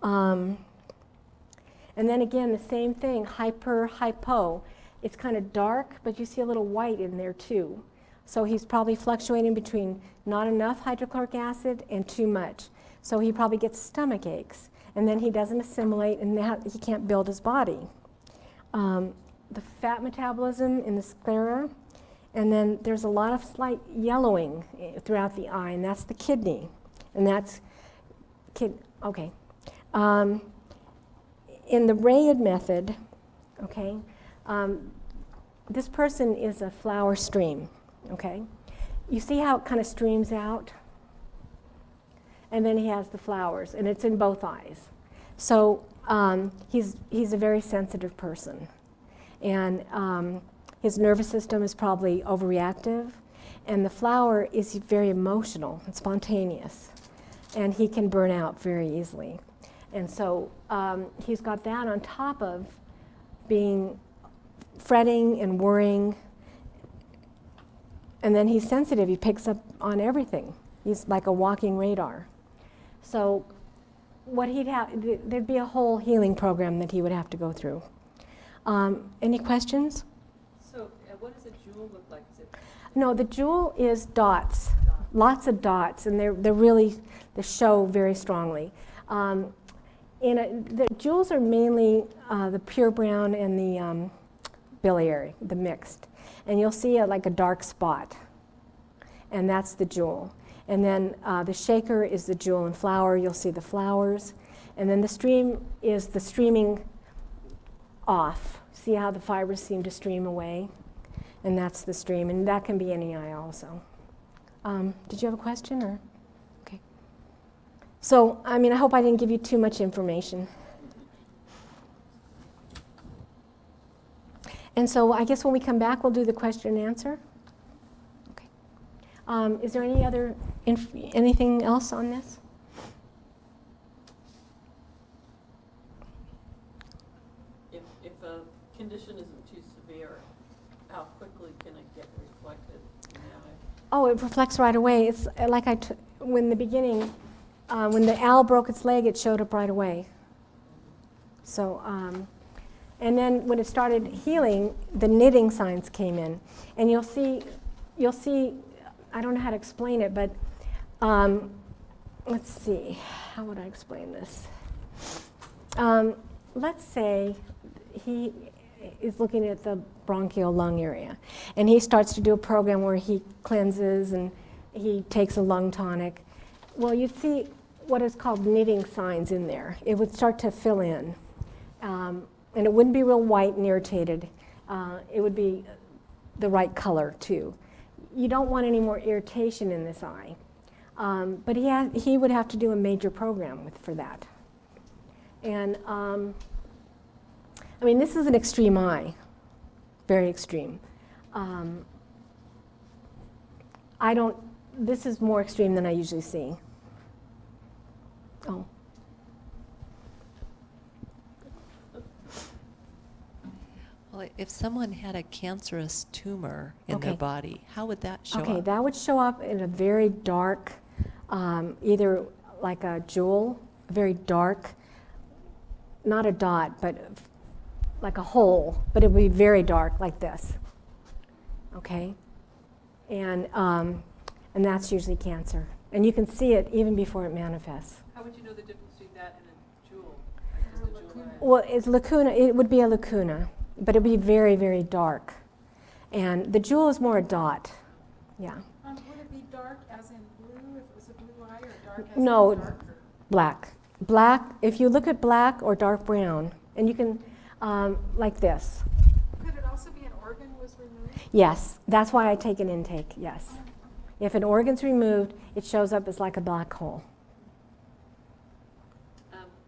And then again, the same thing, hypo. It's kind of dark, but you see a little white in there too. So he's probably fluctuating between not enough hydrochloric acid and too much. So he probably gets stomach aches, and then he doesn't assimilate, and he can't build his body. The fat metabolism in the sclera, and then there's a lot of slight yellowing throughout the eye, and that's the kidney, and that's okay. in the Wreath method, okay, this person is a flower stream, okay? You see how it kind of streams out? And then he has the flowers, and it's in both eyes. So he's a very sensitive person. And his nervous system is probably overreactive, and the flower is very emotional and spontaneous, and he can burn out very easily. And so he's got that on top of being fretting and worrying, and then he's sensitive. He picks up on everything. He's like a walking radar. So what he'd have, there'd be a whole healing program that he would have to go through. Any questions? So what does a jewel look like? Is it No, the jewel is dots, lots of dots, and they're really, they show very strongly. The jewels are mainly the pure brown and the biliary, the mixed. And you'll see like a dark spot, and that's the jewel. And then the shaker is the jewel and flower. You'll see the flowers. And then the stream is the streaming off. See how the fibers seem to stream away? And that's the stream. And that can be any eye also. Did you have a question? Or? Okay. So, I mean, I hope I didn't give you too much information. And so I guess when we come back, we'll do the question and answer. Is there any other anything else on this? if a condition isn't too severe, how quickly can it get reflected in the eye? Oh, it reflects right away. It's like when the beginning, when the owl broke its leg, it showed up right away. So, and then when it started healing, the knitting signs came in, and you'll see. I don't know how to explain it, but let's see. How would I explain this? Let's say he is looking at the bronchial lung area, and he starts to do a program where he cleanses and he takes a lung tonic. Well, you'd see what is called knitting signs in there. It would start to fill in, and it wouldn't be real white and irritated. It would be the right color, too. You don't want any more irritation in this eye. But he would have to do a major program for that. And I mean, this is an extreme eye, very extreme. This is more extreme than I usually see. Oh. Well, if someone had a cancerous tumor in their body, how would that show up? Okay, that would show up in a very dark, either like a jewel, very dark, not a dot, but like a hole, but it would be very dark, like this. Okay? And that's usually cancer. And you can see it even before it manifests. How would you know the difference between that and a jewel? Like, is the jewel Well, it's lacuna. It would be a lacuna, but it would be very, very dark. And the jewel is more a dot. Yeah. Would it be dark as in blue, if it was a blue eye, or dark as No, in dark? black. Black, if you look at black or dark brown, and you can, like this. Could it also be an organ was removed? Yes, that's why I take an intake, yes. If an organ's removed, it shows up as like a black hole.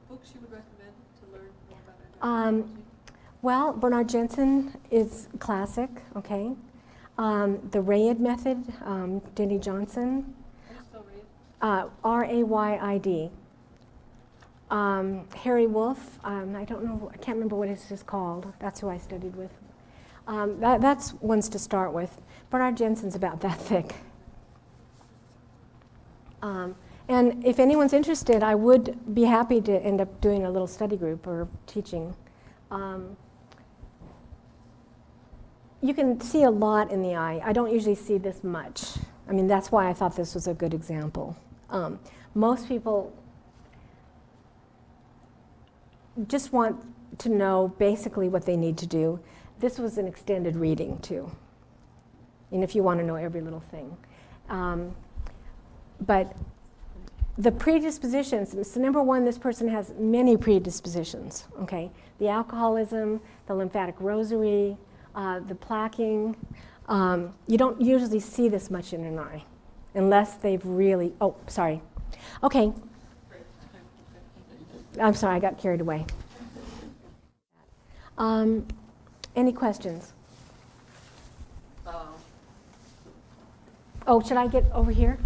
Books you would recommend to learn more about Adrenal? Well, Bernard Jensen is classic, okay. The Wreath method, Denny Johnson. How do you spell Wreath? R-A-Y-I-D. Harry Wolf, I don't know, I can't remember what it's just called. That's who I studied with. That's ones to start with. Bernard Jensen's about that thick. And if anyone's interested, I would be happy to end up doing a little study group or teaching. You can see a lot in the eye. I don't usually see this much. I mean, that's why I thought this was a good example. Most people just want to know basically what they need to do. This was an extended reading, too, and if you want to know every little thing. But the predispositions, so number one, this person has many predispositions, okay? The alcoholism, the lymphatic rosary, the plaquing. You don't usually see this much in an eye unless they've really, oh, sorry. Okay. I'm sorry, I got carried away. Any questions? Oh, should I get over here?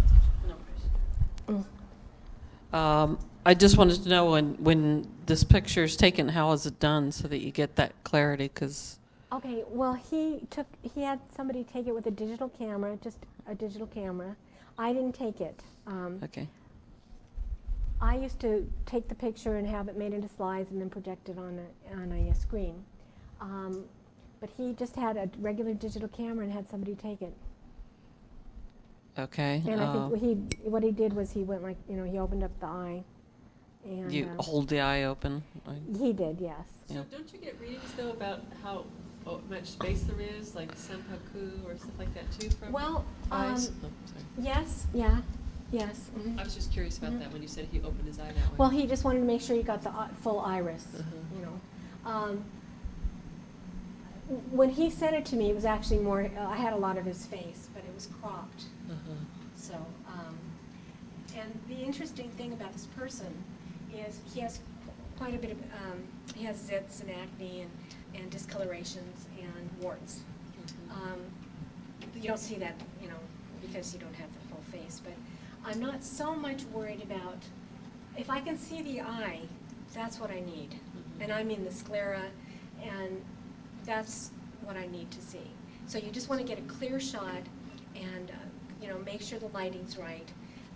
No question. I just wanted to know when this picture is taken, how is it done so that you get that clarity? Because Okay, well, he had somebody take it with a digital camera, just a digital camera. I didn't take it. okay, I used to take the picture and have it made into slides and then project it on a screen. But he just had a regular digital camera and had somebody take it. okay. And I think what he did was he went like, he opened up the eye. And You hold the eye open. he did, yes. Yeah. So don't you get readings though about how much space there is, like senpaku or stuff like that too from Well, eyes? Oh, sorry. yes, yeah, yes. I was just curious about that when you said he opened his eye that way. Well, he just wanted to make sure he got the full iris, Uh-huh. When he sent it to me, it was actually more, I had a lot of his face, but it was cropped. Uh-huh. So, and the interesting thing about this person is he has quite a bit of, he has zits and acne and discolorations and warts. You don't see that, because you don't have the full face, but I'm not so much worried about, if I can see the eye, that's what I need. And I mean the sclera, and that's what I need to see. So you just want to get a clear shot and, make sure the lighting's right.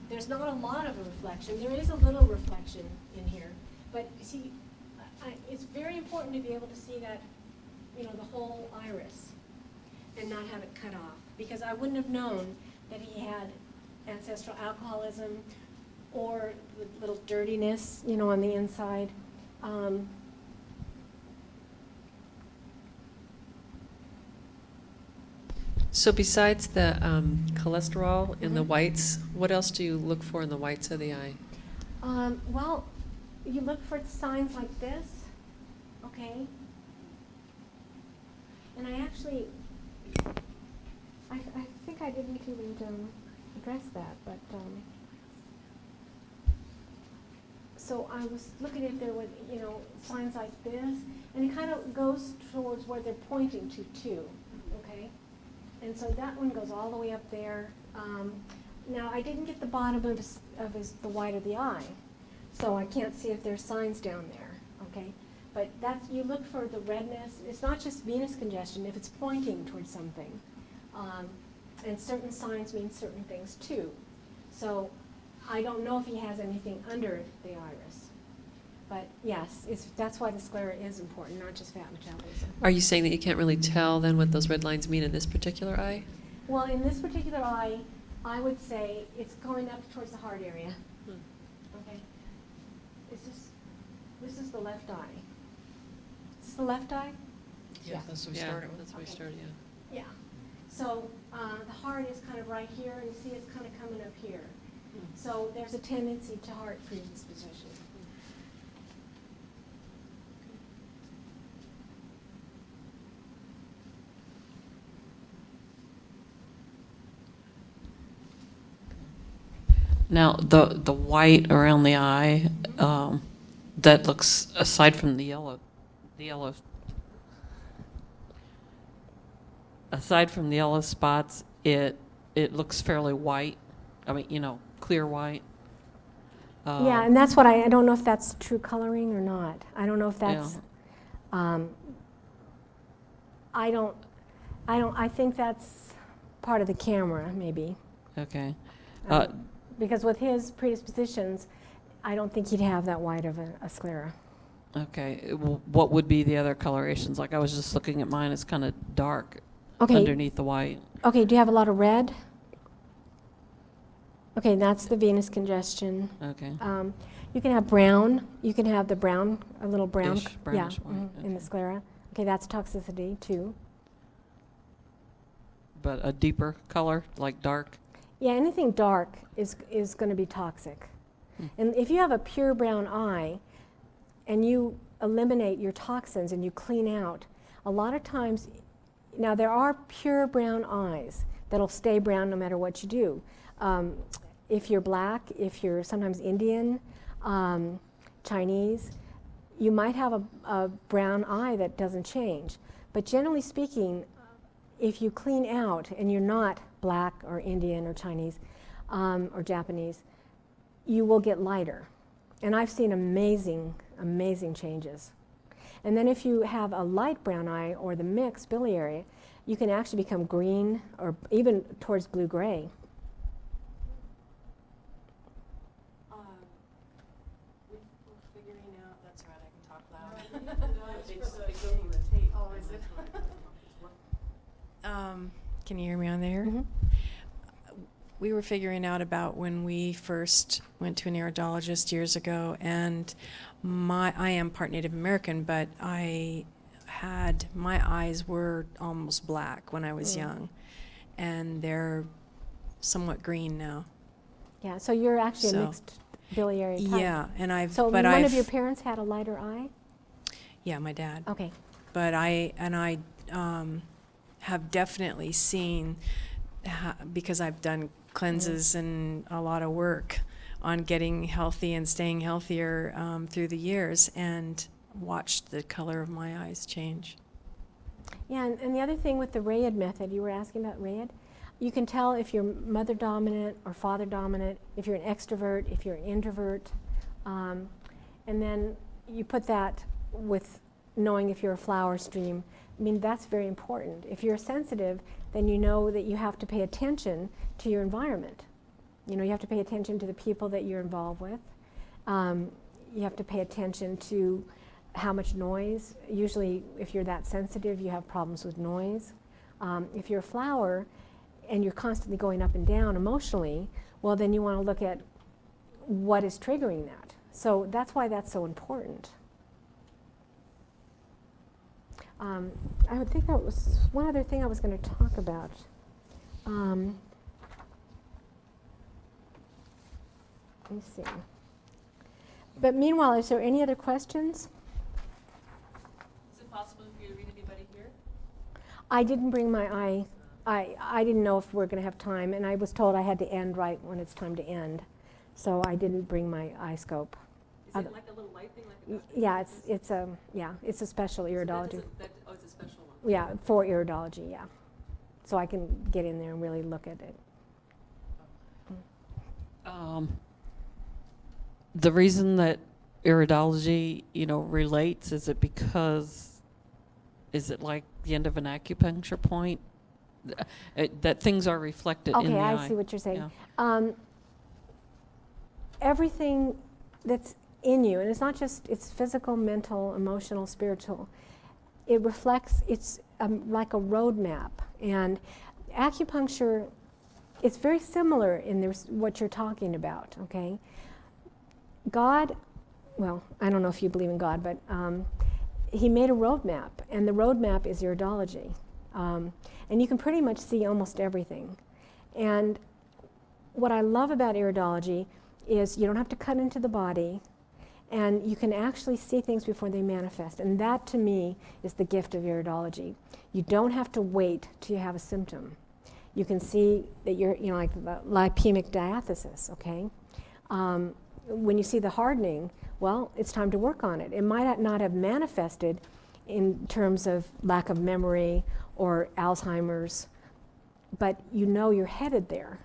There's not a lot of a reflection. There is a little reflection in here. But see, it's very important to be able to see that, the whole iris and not have it cut off. Because I wouldn't have known that he had ancestral alcoholism or the little dirtiness, on the inside. So besides the cholesterol in the whites, what else do you look for in the whites of the eye? Well, you look for signs like this, okay? And I actually, I think I didn't even address that, but, so I was looking if there were, signs like this, and it kind of goes towards where they're pointing to too, okay? And so that one goes all the way up there. Now I didn't get the bottom of the white of the eye, so I can't see if there's signs down there, okay? But you look for the redness. It's not just venous congestion if it's pointing towards something. And certain signs mean certain things too. So I don't know if he has anything under the iris. But yes, that's why the sclera is important, not just fat metabolism. Are you saying that you can't really tell then what those red lines mean in this particular eye? Well, in this particular eye, I would say it's going up towards the heart area. Okay. This is the left eye. Is this the left eye? Yeah, that's what we started with. That's where we started, yeah. Yeah. So the heart is kind of right here, and you see it's kind of coming up here. So there's a tendency to heart predisposition. Now, the white around the eye, that looks, aside from the yellow, aside from the yellow spots, it looks fairly white. I mean, clear white. Yeah, and that's what I don't know if that's true coloring or not. I don't know if that's. Yeah. I think that's part of the camera, maybe. Okay. Because with his predispositions, I don't think he'd have that wide of a sclera. Okay. What would be the other colorations? Like I was just looking at mine. It's kind of dark Okay. underneath the white. Okay, do you have a lot of red? Okay, that's the venous congestion. Okay. You can have brown. You can have the brown, a little brown. Ish, brownish white, in the okay. sclera. Okay, that's toxicity too. But a deeper color, like dark? Yeah, anything dark is going to be toxic. And if you have a pure brown eye and you eliminate your toxins and you clean out, a lot of times, now there are pure brown eyes that'll stay brown no matter what you do. If you're black, if you're sometimes Indian, Chinese, you might have a brown eye that doesn't change. But generally speaking, if you clean out and you're not black or Indian or Chinese or Japanese, you will get lighter. And I've seen amazing, amazing changes. And then if you have a light brown eye or the mixed biliary, you can actually become green or even towards blue-gray. We're figuring out, that's right, I can talk loud. Oh, is it? Can you hear me on there? Mm-hmm. We were figuring out about when we first went to an iridologist years ago, and I am part Native American, but my eyes were almost black when I was young, and they're somewhat green now. Yeah, so you're actually a mixed biliary type. Yeah, and So one of your parents had a lighter eye? Yeah, my dad. Okay. But I have definitely seen, because I've done cleanses and a lot of work on getting healthy and staying healthier through the years, and watched the color of my eyes change. Yeah, and the other thing with the RAID method, you were asking about RAID, you can tell if you're mother dominant or father dominant, if you're an extrovert, if you're an introvert, and then you put that with knowing if you're a flower stream. I mean, that's very important. If you're sensitive, then you know that you have to pay attention to your environment. You know, you have to pay attention to the people that you're involved with. You have to pay attention to how much noise. Usually, if you're that sensitive, you have problems with noise. If you're a flower and you're constantly going up and down emotionally, well, then you want to look at what is triggering that. So that's why that's so important. I would think that was one other thing I was going to talk about. Let me see. But meanwhile, is there any other questions? Is it possible for you to read anybody here? I didn't bring my eye. I didn't know if we're going to have time, and I was told I had to end right when it's time to end. So I didn't bring my eye scope. Is it like a little light thing? Like a Yeah, it's a special iridology. It's a special one. Yeah, for iridology, yeah. So I can get in there and really look at it. The reason that iridology, relates, is it like the end of an acupuncture point? That things are reflected in the eye. Okay, I see what you're saying. Yeah. Everything that's in you, and it's not just, it's physical, mental, emotional, spiritual. It reflects, it's like a roadmap. And acupuncture, it's very similar in what you're talking about, okay? God, well, I don't know if you believe in God, but he made a roadmap, and the roadmap is iridology. And you can pretty much see almost everything. And what I love about iridology is you don't have to cut into the body, and you can actually see things before they manifest. And that, to me, is the gift of iridology. You don't have to wait till you have a symptom. You can see that you're, like the lipemic diathesis, okay? When you see the hardening, well, it's time to work on it. It might not have manifested in terms of lack of memory or Alzheimer's, but you're headed there.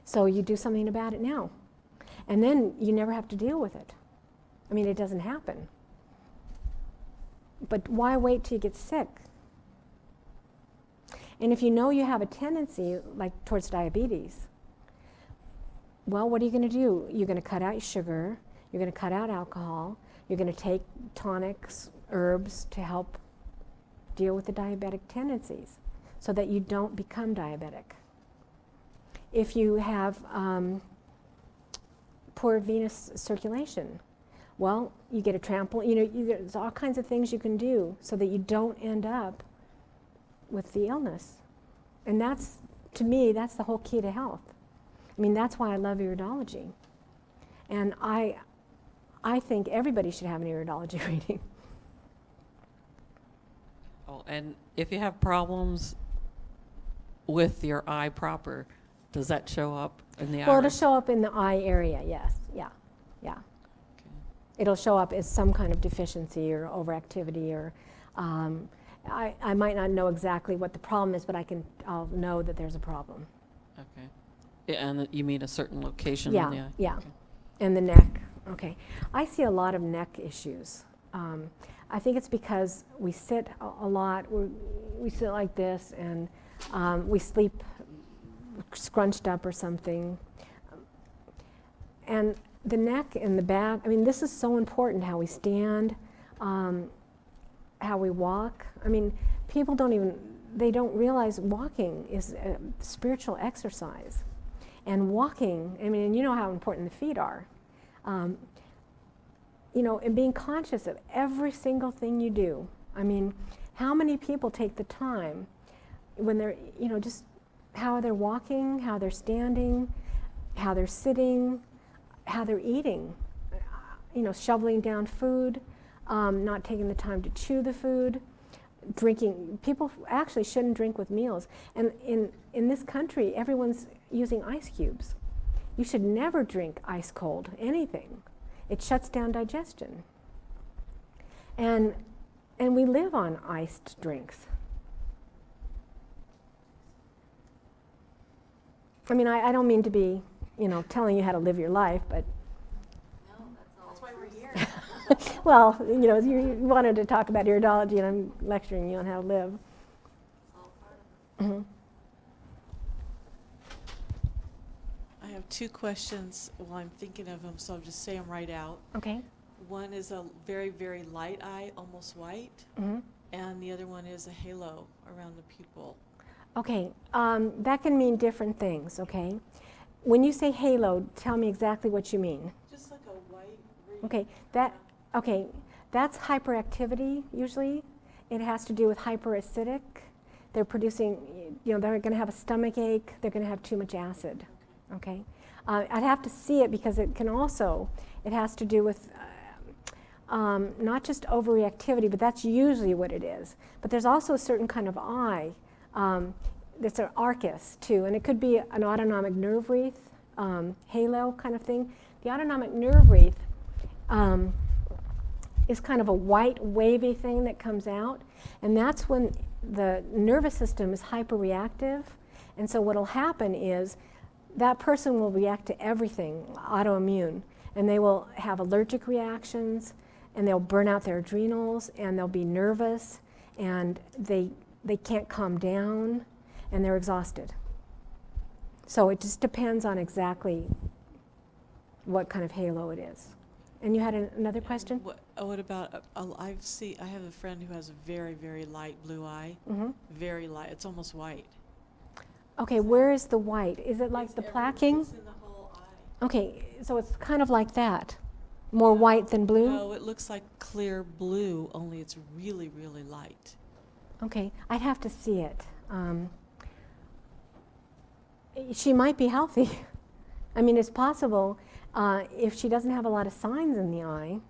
So you do something about it now. And then you never have to deal with it. I mean, it doesn't happen. But why wait till you get sick? And if you know you have a tendency, like towards diabetes, well, what are you going to do? You're going to cut out your sugar, you're going to cut out alcohol, you're going to take tonics, herbs to help deal with the diabetic tendencies so that you don't become diabetic. If you have poor venous circulation, well, you get a trampoline, there's all kinds of things you can do so that you don't end up with the illness. And that's, to me, that's the whole key to health. I mean, that's why I love iridology. And I think everybody should have an iridology reading. Oh, and if you have problems with your eye proper, does that show up in the Well, it'll iris? show up in the eye area, yes, yeah. Okay. It'll show up as some kind of deficiency or overactivity, or I might not know exactly what the problem is, but I'll know that there's a problem. Okay. Yeah, and you mean a certain location Yeah, in the eye? yeah. Okay. And the neck, okay. I see a lot of neck issues. I think it's because we sit a lot, we sit like this, and we sleep scrunched up or something. And the neck and the back, I mean, this is so important, how we stand, how we walk. I mean, people they don't realize walking is a spiritual exercise. And walking, I mean, you know how important the feet are. You know, and being conscious of every single thing you do. I mean, how many people take the time when they're, you know, just how they're walking, how they're standing, how they're sitting, how they're eating, you know, shoveling down food, not taking the time to chew the food, drinking. People actually shouldn't drink with meals. And in this country, everyone's using ice cubes. You should never drink ice cold anything. It shuts down digestion. And we live on iced drinks. I mean, I don't mean to be, you know, telling you how to live your life, but That's why we're here. well, you know, you wanted to talk about iridology, and I'm lecturing you on how to live. Mhm. I have two questions while I'm thinking of them, so I'll just say them right out. Okay. One is a very, very light eye, almost white, Mhm. and the other one is a halo around the pupil. Okay, that can mean different things, okay? When you say halo, tell me exactly what you mean. Just like a white ring. Okay, that's hyperactivity usually. It has to do with hyperacidic. They're producing, you know, they're going to have a stomach ache, they're going to have too much acid, okay? I'd have to see it because it has to do with not just overreactivity, but that's usually what it is. But there's also a certain kind of eye that's an arcus too, and it could be an autonomic nerve wreath, halo kind of thing. The autonomic nerve wreath is kind of a white wavy thing that comes out, and that's when the nervous system is hyperreactive, and so what'll happen is that person will react to everything, autoimmune, and they will have allergic reactions, and they'll burn out their adrenals, and they'll be nervous, and they can't calm down, and they're exhausted. So it just depends on exactly what kind of halo it is. And you had another question? What about, I have a friend who has a very, very light blue eye. Mm-hmm. Very light, it's almost white. Okay, where is the white? Is it like the plaquing? It's in the whole eye. Okay, so it's kind of like that. More white than blue? No, it looks like clear blue, only it's really, really light. Okay, I'd have to see it. She might be healthy. I mean, it's possible if she doesn't have a lot of signs in the eye.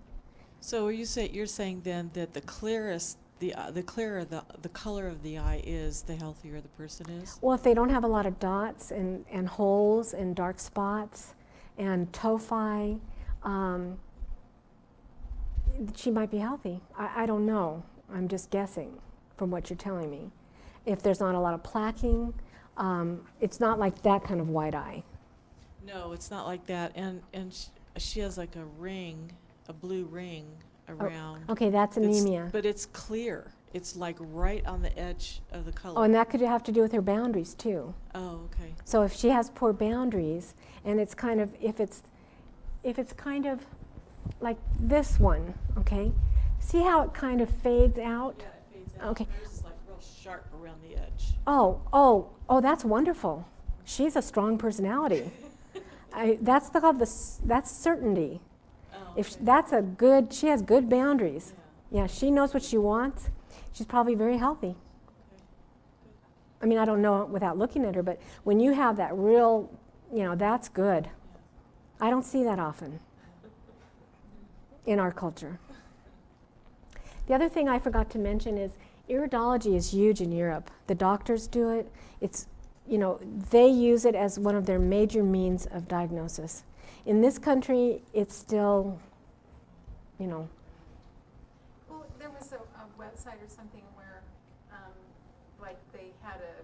So you're saying then that the clearer the color of the eye is, the healthier the person is? Well, if they don't have a lot of dots and holes and dark spots and tophi, she might be healthy. I don't know. I'm just guessing from what you're telling me. If there's not a lot of plaquing, it's not like that kind of white eye. No, it's not like that. And she has like a ring, a blue ring around. Oh, okay, that's anemia. But it's clear. It's like right on the edge of the color. Oh, and that could have to do with her boundaries too. Oh, okay. So if she has poor boundaries, and it's kind of, if it's kind of like this one, okay? See how it kind of fades out? Yeah, it fades out. Okay. Hers is like real sharp around the edge. Oh, that's wonderful. She's a strong personality. That's certainty. Oh, If okay. she has good boundaries. Yeah, she knows what she wants. She's probably very healthy. Okay. I mean, I don't know without looking at her, but when you have that real that's good. I don't see that often in our culture. The other thing I forgot to mention is iridology is huge in Europe. The doctors do it. It's, they use it as one of their major means of diagnosis. In this country, it's still, Well, there was a website or something where, like, they had a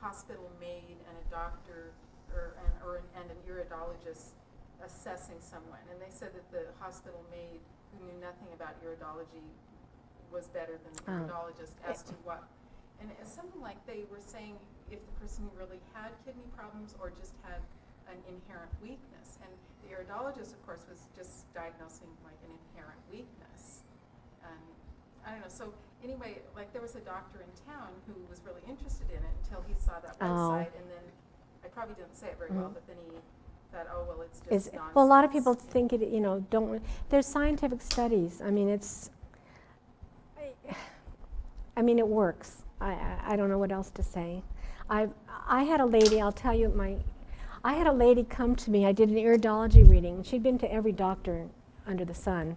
hospital maid and a doctor and an iridologist assessing someone, and they said that the hospital maid, who knew nothing about iridology, was better than the iridologist as to what. And it's something like they were saying if the person really had kidney problems or just had an inherent weakness. And the iridologist, of course, was just diagnosing like an inherent weakness. And I don't know. So anyway, like there was a doctor in town who was really interested in it until he saw that website, and then I probably didn't say it very well, but then he thought, oh well, it's just nonsense. Well, a lot of people think it. Don't. There's scientific studies. I mean, it works. I don't know what else to say. I had a lady, I'll tell you, I had a lady come to me. I did an iridology reading. She'd been to every doctor under the sun.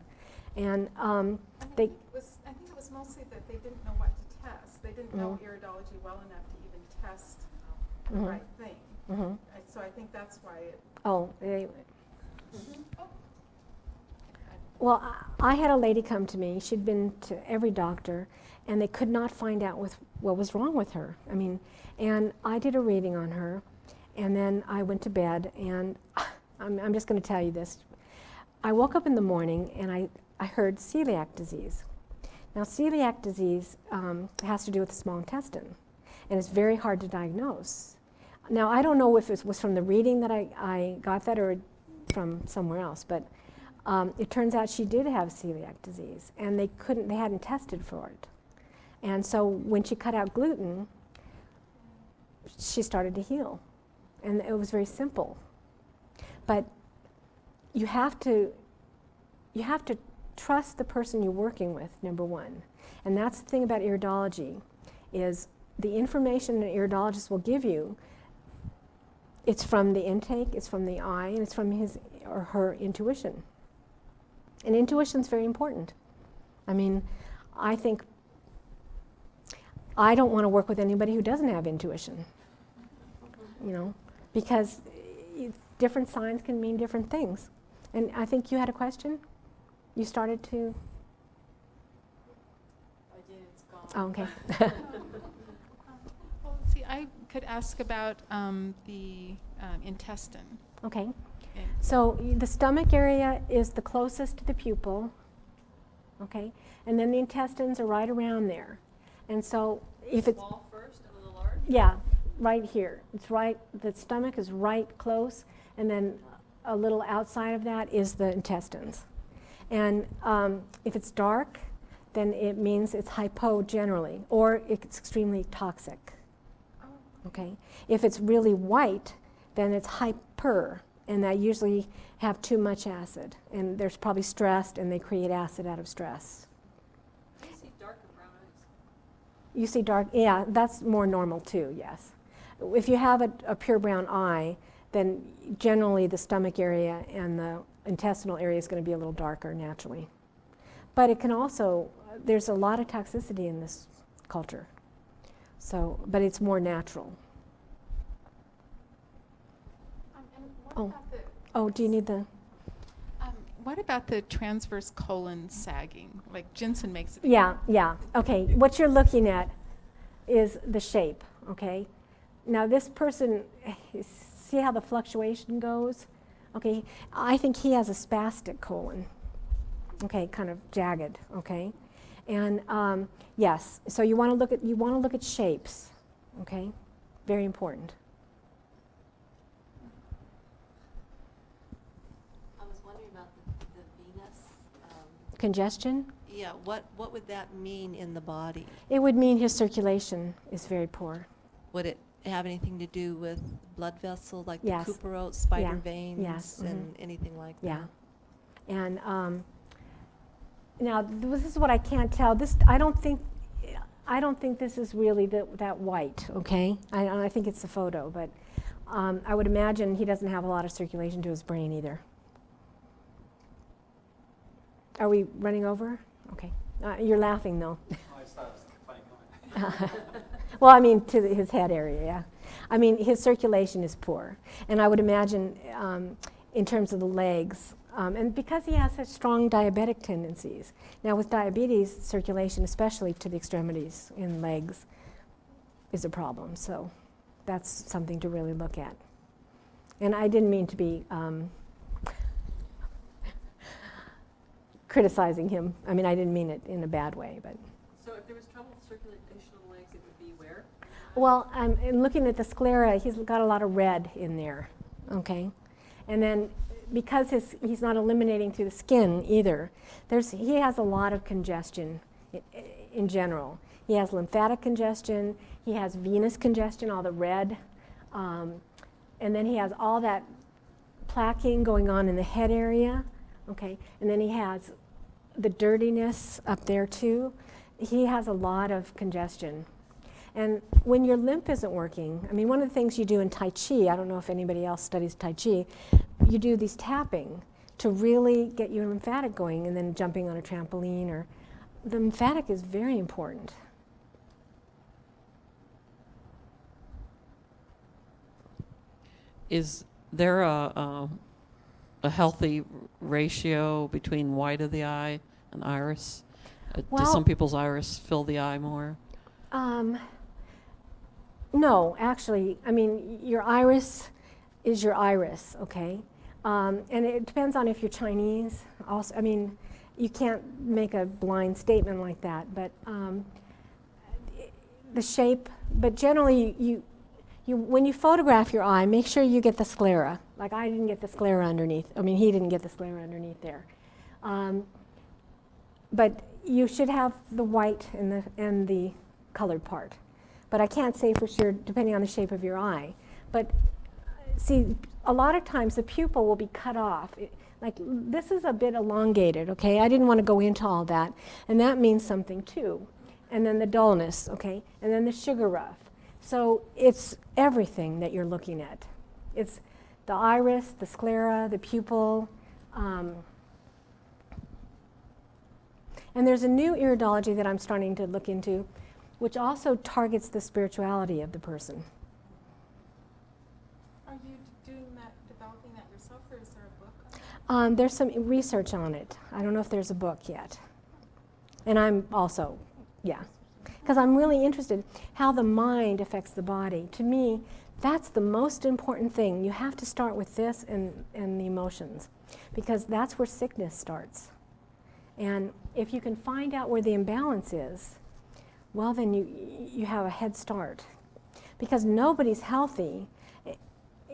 And I think it was mostly that they didn't know what to test. They didn't know iridology well enough to even test the right thing. So I think that's why it... Well, I had a lady come to me. She'd been to every doctor, and they could not find out what was wrong with her. And I did a reading on her, and then I went to bed, and I'm just going to tell you this. I woke up in the morning, and I heard celiac disease. Now, celiac disease has to do with the small intestine, and it's very hard to diagnose. Now, I don't know if it was from the reading that I got that or from somewhere else, but it turns out she did have celiac disease, and they hadn't tested for it. And so when she cut out gluten, she started to heal. And it was very simple. But you have to trust the person you're working with, number one. And that's the thing about iridology, is the information an iridologist will give you, it's from the intake, it's from the eye, and it's from his or her intuition. And intuition's very important. I think I don't want to work with anybody who doesn't have intuition, because different signs can mean different things. And I think you had a question? You started to? I did, it's gone. Oh, okay. Well, see, I could ask about the intestine. Okay. So the stomach area is the closest to the pupil, okay? And then the intestines are right around there. And so if it's... Small first and then the large? Yeah, right here. It's right, the stomach is right close, and then a little outside of that is the intestines. And if it's dark, then it means it's hypo generally, or it's extremely toxic, okay? If it's really white, then it's hyper, and they usually have too much acid, and there's probably stressed, and they create acid out of stress. You see darker brown eyes. You see dark, yeah, that's more normal too, yes. If you have a pure brown eye, then generally the stomach area and the intestinal area is going to be a little darker naturally. But it can also, there's a lot of toxicity in this culture, so, but it's more natural. Do you need the... What about the transverse colon sagging? Like Jensen makes it. Yeah. Okay, what you're looking at is the shape, okay? Now this person, see how the fluctuation goes? Okay, I think he has a spastic colon, okay, kind of jagged, okay? And yes, so you want to look at shapes, okay? Very important. Congestion? Yeah, what would that mean in the body? It would mean his circulation is very poor. Would it have anything to do with blood vessel, like Yes. the Cooperot, spider Yeah. veins, Yes. and anything like Yeah. that? And now this is what I can't tell. I don't think this is really that white, okay? I think it's a photo, but I would imagine he doesn't have a lot of circulation to his brain either. Are we running over? Okay. You're laughing though. I just thought it was funny comment. Well, I mean, to his head area, yeah. I mean, his circulation is poor. And I would imagine in terms of the legs, and because he has such strong diabetic tendencies. Now with diabetes, circulation, especially to the extremities in legs, is a problem. So that's something to really look at. And I didn't mean to be criticizing him. I mean, I didn't mean it in a bad way, but. So if there was trouble with circulation of the legs, it would be where? Well, in looking at the sclera, he's got a lot of red in there, okay? And then because he's not eliminating through the skin either, he has a lot of congestion in general. He has lymphatic congestion, he has venous congestion, all the red, and then he has all that plaquing going on in the head area, okay? And then he has the dirtiness up there too. He has a lot of congestion. And when your lymph isn't working, I mean, one of the things you do in Tai Chi, I don't know if anybody else studies Tai Chi, you do these tapping to really get your lymphatic going, and then jumping on a trampoline, or the lymphatic is very important. Is there a healthy ratio between white of the eye and iris? Do Well- some people's iris fill the eye more? No, actually, I mean, your iris is your iris, okay? And it depends on if you're Chinese. Also, I mean, you can't make a blind statement like that, but the shape, but generally you when you photograph your eye, make sure you get the sclera. Like I didn't get the sclera underneath. I mean, he didn't get the sclera underneath there. But you should have the white and the colored part. But I can't say for sure, depending on the shape of your eye. But see, a lot of times the pupil will be cut off. Like this is a bit elongated, okay? I didn't want to go into all that. And that means something too. And then the dullness, okay? And then the sugar rush. So it's everything that you're looking at. It's the iris, the sclera, the pupil. And there's a new iridology that I'm starting to look into, which also targets the spirituality of the person. Are you developing that yourself, or is there a book on it? There's some research on it. I don't know if there's a book yet. And I'm also, yeah. Because I'm really interested how the mind affects the body. To me, that's the most important thing. You have to start with this and the emotions, because that's where sickness starts. And if you can find out where the imbalance is, well, then you have a head start. Because nobody's healthy,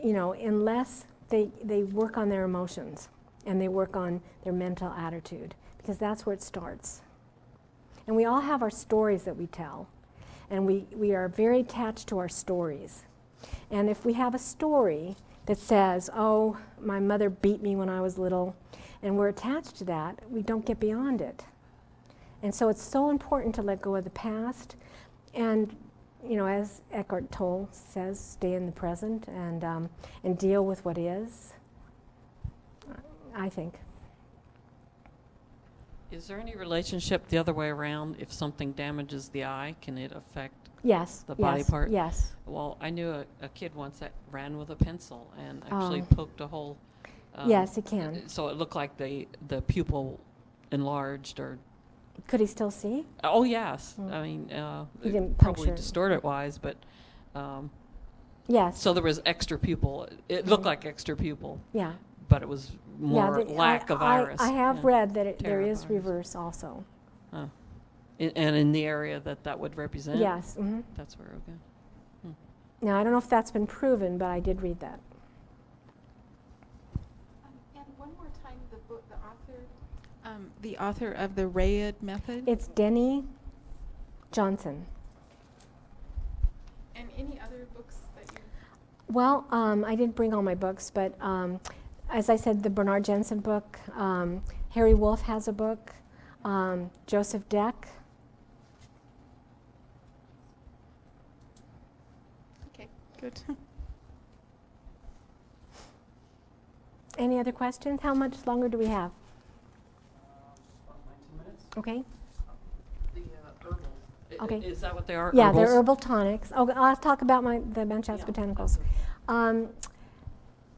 you know, unless they work on their emotions and they work on their mental attitude, because that's where it starts. And we all have our stories that we tell, and we are very attached to our stories. And if we have a story that says, oh, my mother beat me when I was little, and we're attached to that, we don't get beyond it. And so it's so important to let go of the past, and, you know, as Eckhart Tolle says, stay in the present and deal with what is, I think. Is there any relationship the other way around? If something damages the eye, can it affect Yes. the body yes, part? Yes. Well, I knew a kid once that ran with a pencil and actually Oh. poked a hole. Yes, it can. So it looked like the pupil enlarged, or Could he still see? oh yes, Mm. I mean He didn't probably puncture it. distorted wise, but Yes. so there was extra pupil. It looked like extra pupil, Yeah. but it was more lack of iris. I have Yeah. read that there Tear of is iris. reverse also. And in the area that would represent. Yes. Mm-hmm. That's where it would go. Now I don't know if that's been proven, but I did read that. And one more time, the book, the author of the Rayed method. It's Denny Johnson. And any other books that you? Well, I didn't bring all my books, but as I said, the Bernard Jensen book, Harry Wolf has a book, Joseph Deck. Okay, good. Any other questions? How much longer do we have? About 19 minutes. Okay. The herbal. Okay. Is that what they are? Yeah, Herbals? they're herbal tonics. Oh, I'll talk about the Benchhouse Botanicals.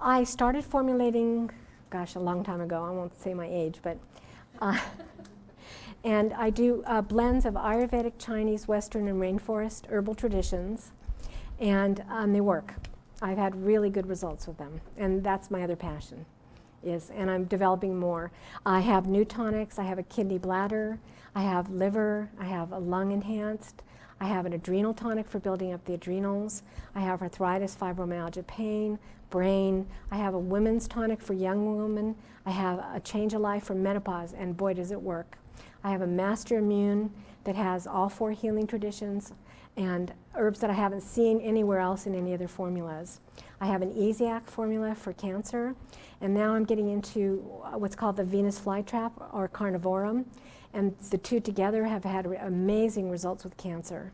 I started formulating, gosh, a long time ago. I won't say my age, but and I do blends of Ayurvedic, Chinese, Western, and rainforest herbal traditions, and they work. I've had really good results with them, and that's my other passion. And I'm developing more. I have new tonics. I have a kidney bladder. I have liver. I have a lung enhanced. I have an adrenal tonic for building up the adrenals. I have arthritis, fibromyalgia, pain, brain. I have a women's tonic for young women. I have a change of life for menopause, and boy, does it work. I have a master immune that has all 4 healing traditions and herbs that I haven't seen anywhere else in any other formulas. I have an Easiac formula for cancer, and now I'm getting into what's called the Venus Flytrap or Carnivorum, and the two together have had amazing results with cancer.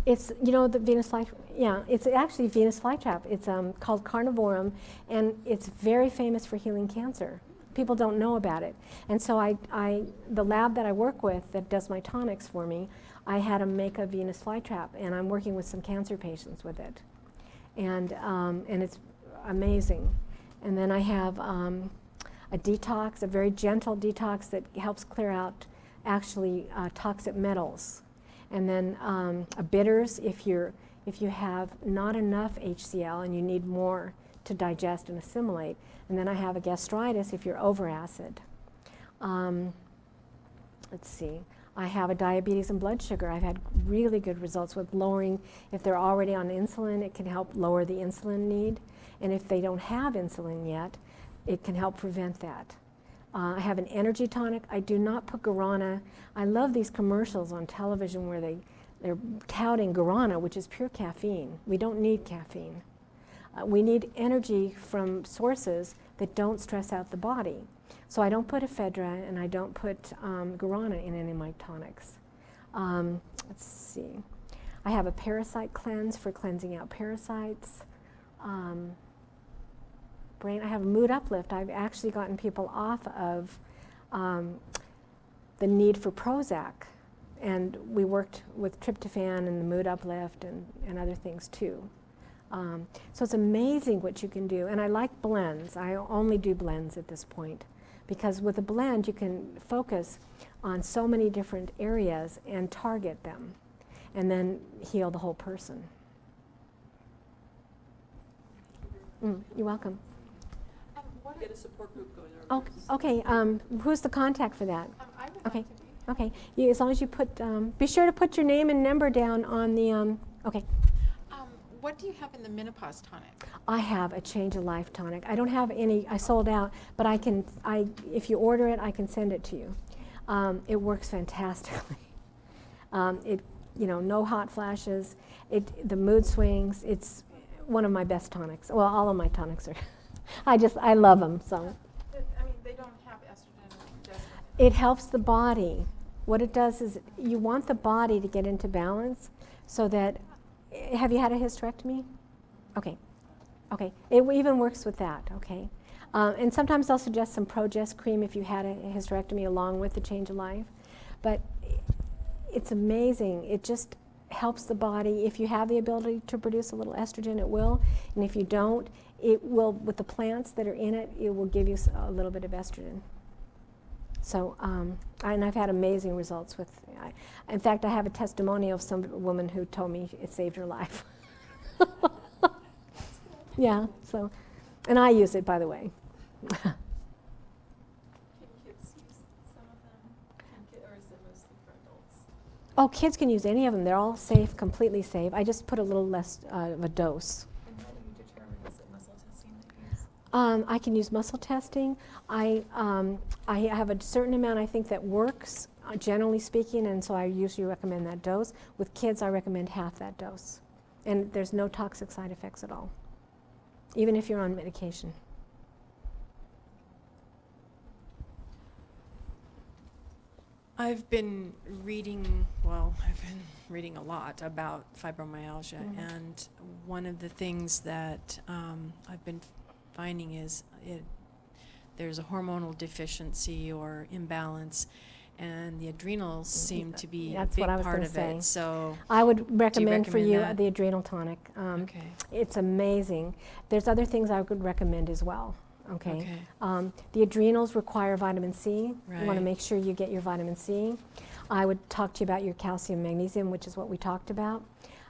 It's, you know, the Venus Flytrap, yeah, it's actually Venus Flytrap. It's called Carnivorum, and it's very famous for healing cancer. People don't know about it. And so the lab that I work with that does my tonics for me, I had them make a Venus Flytrap, and I'm working with some cancer patients with it. And it's amazing. And then I have a detox, a very gentle detox that helps clear out actually toxic metals. And then a bitters if you have not enough HCl and you need more to digest and assimilate. And then I have a gastritis if you're over acid. Let's see. I have a diabetes and blood sugar. I've had really good results with lowering, if they're already on insulin, it can help lower the insulin need. And if they don't have insulin yet, it can help prevent that. I have an energy tonic. I do not put guarana. I love these commercials on television where they're touting guarana, which is pure caffeine. We don't need caffeine. We need energy from sources that don't stress out the body. So I don't put ephedra and I don't put guarana in any of my tonics. Let's see. I have a parasite cleanse for cleansing out parasites. Brain. I have a mood uplift. I've actually gotten people off of the need for Prozac. And we worked with tryptophan and the mood uplift and other things too. So it's amazing what you can do. And I like blends. I only do blends at this point. Because with a blend, you can focus on so many different areas and target them. And then heal the whole person. You're welcome. Get a support group going there. Oh, okay. Who's the contact for that? I would Okay. like to be. Okay. As long as you put, be sure to put your name and number down on the. Okay. What do you have in the menopause tonic? I have a change of life tonic. I don't have any. I sold out, but I can. If you order it, I can send it to you. It works fantastically. No hot flashes. The mood swings. It's one of my best tonics. Well, all of my tonics are. I love them. So. They don't have estrogen or progesterone. It helps the body. What it does is you want the body to get into balance, so that. Have you had a hysterectomy? Okay. Okay. It even works with that. Okay. And sometimes I'll suggest some Progest cream if you had a hysterectomy along with the change of life. But it's amazing. It just helps the body. If you have the ability to produce a little estrogen, it will. And if you don't, it will, with the plants that are in it, it will give you a little bit of estrogen. So, and I've had amazing results with, in fact, I have a testimonial of some woman who told me it saved her life. Yeah, so, and I use it, by the way. Can kids use some of them? Or is it mostly for adults? Oh, kids can use any of them. They're all safe, completely safe. I just put a little less of a dose. And how do you determine, is it muscle testing that you use? I can use muscle testing. I have a certain amount I think that works, generally speaking, and so I usually recommend that dose. With kids, I recommend half that dose. And there's no toxic side effects at all, even if you're on medication. I've been reading a lot about fibromyalgia, and one of the things that I've been finding is there's a hormonal deficiency or imbalance, and the adrenals seem to be a That's big what I was part gonna of say. it. So I would recommend for recommend you that? the adrenal tonic. Okay. It's amazing. There's other things I would recommend as well. Okay. Okay. The adrenals require vitamin C. You want to Right. make sure you get your vitamin C. I would talk to you about your calcium, magnesium, which is what we talked about.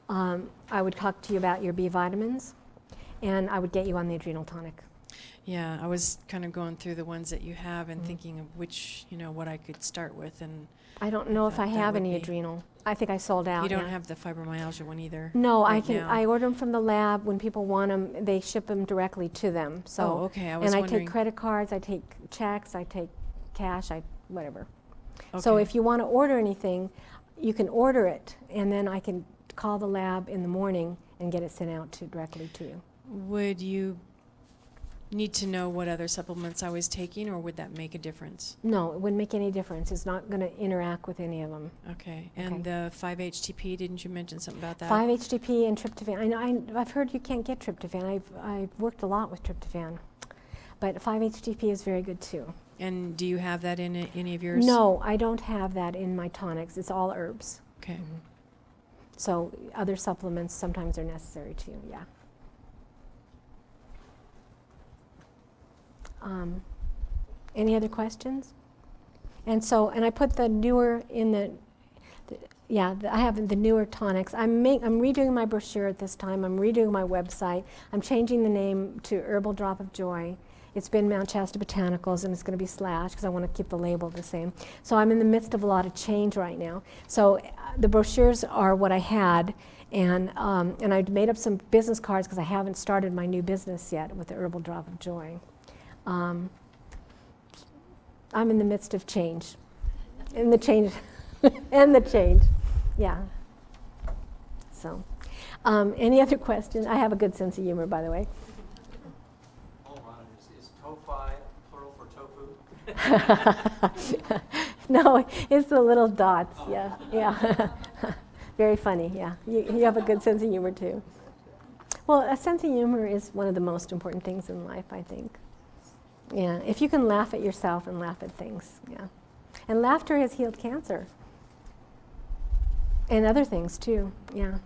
I would talk to you about your B vitamins, and I would get you on the adrenal tonic. Yeah, I was kind of going through the ones that you have and thinking of which, what I could start with. And I don't know if I That have would any be- adrenal. I think I sold out. you don't yeah. have the fibromyalgia one either. No, right I can. now. I order them from the lab. When people want them, they ship them directly to them. So, Oh, okay. I was and I wondering. take credit cards. I take checks. I take cash. whatever. So Okay. if you want to order anything, you can order it, and then I can call the lab in the morning and get it sent out directly to you. Would you need to know what other supplements I was taking, or would that make a difference? No, it wouldn't make any difference. It's not going to interact with any of them. Okay. And the 5-HTP, didn't you mention something about that? 5-HTP and tryptophan. I've heard you can't get tryptophan. I've worked a lot with tryptophan, but 5-HTP is very good too. And do you have that in any of yours? No, I don't have that in my tonics. It's all herbs. Okay. So other supplements sometimes are necessary too. Yeah. Any other questions? And I put the newer in I have the newer tonics. I'm redoing my brochure at this time. I'm redoing my website. I'm changing the name to Herbal Drop of Joy. It's been Mount Shasta Botanicals, and it's going to be / because I want to keep the label the same. So I'm in the midst of a lot of change right now. So the brochures are what I had, and I've made up some business cards because I haven't started my new business yet with the Herbal Drop of Joy. I'm in the midst of change. And the change. Yeah. So, any other questions? I have a good sense of humor, by the way. Hold on, is tofi plural for tofu? No, it's the little dots. Yeah. Very funny. Yeah, you have a good sense of humor too. Well, a sense of humor is one of the most important things in life, I think. Yeah, if you can laugh at yourself and laugh at things, yeah. And laughter has healed cancer. And other things too, yeah.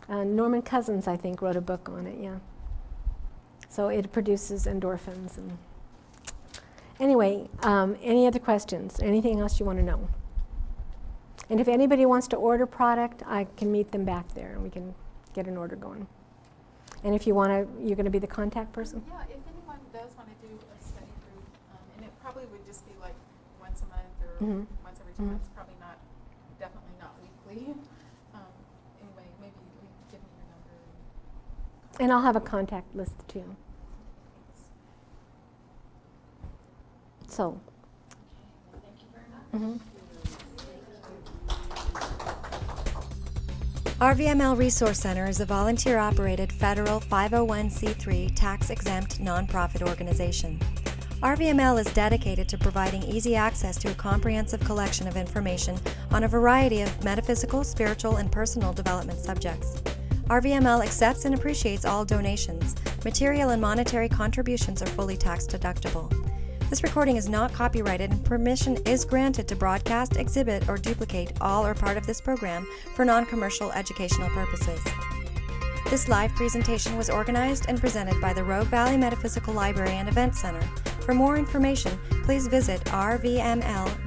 Norman Cousins, I think, wrote a book on it, yeah. So it produces endorphins. And anyway, any other questions? Anything else you want to know? And if anybody wants to order product, I can meet them back there and we can get an order going. And if you want to, you're going to be the contact person? Yeah, if anyone does want to do a study group, and it probably would just be like once a month or once every 2 months, probably not, definitely not weekly. Anyway, maybe you can give me your number. And I'll have a contact list too. So. Thank you very much. RVML Resource Center is a volunteer-operated federal 501c3 tax-exempt nonprofit organization. RVML is dedicated to providing easy access to a comprehensive collection of information on a variety of metaphysical, spiritual, and personal development subjects. RVML accepts and appreciates all donations. Material and monetary contributions are fully tax-deductible. This recording is not copyrighted, and permission is granted to broadcast, exhibit, or duplicate all or part of this program for non-commercial educational purposes. This live presentation was organized and presented by the Rogue Valley Metaphysical Library and Event Center. For more information, please visit rvml.org.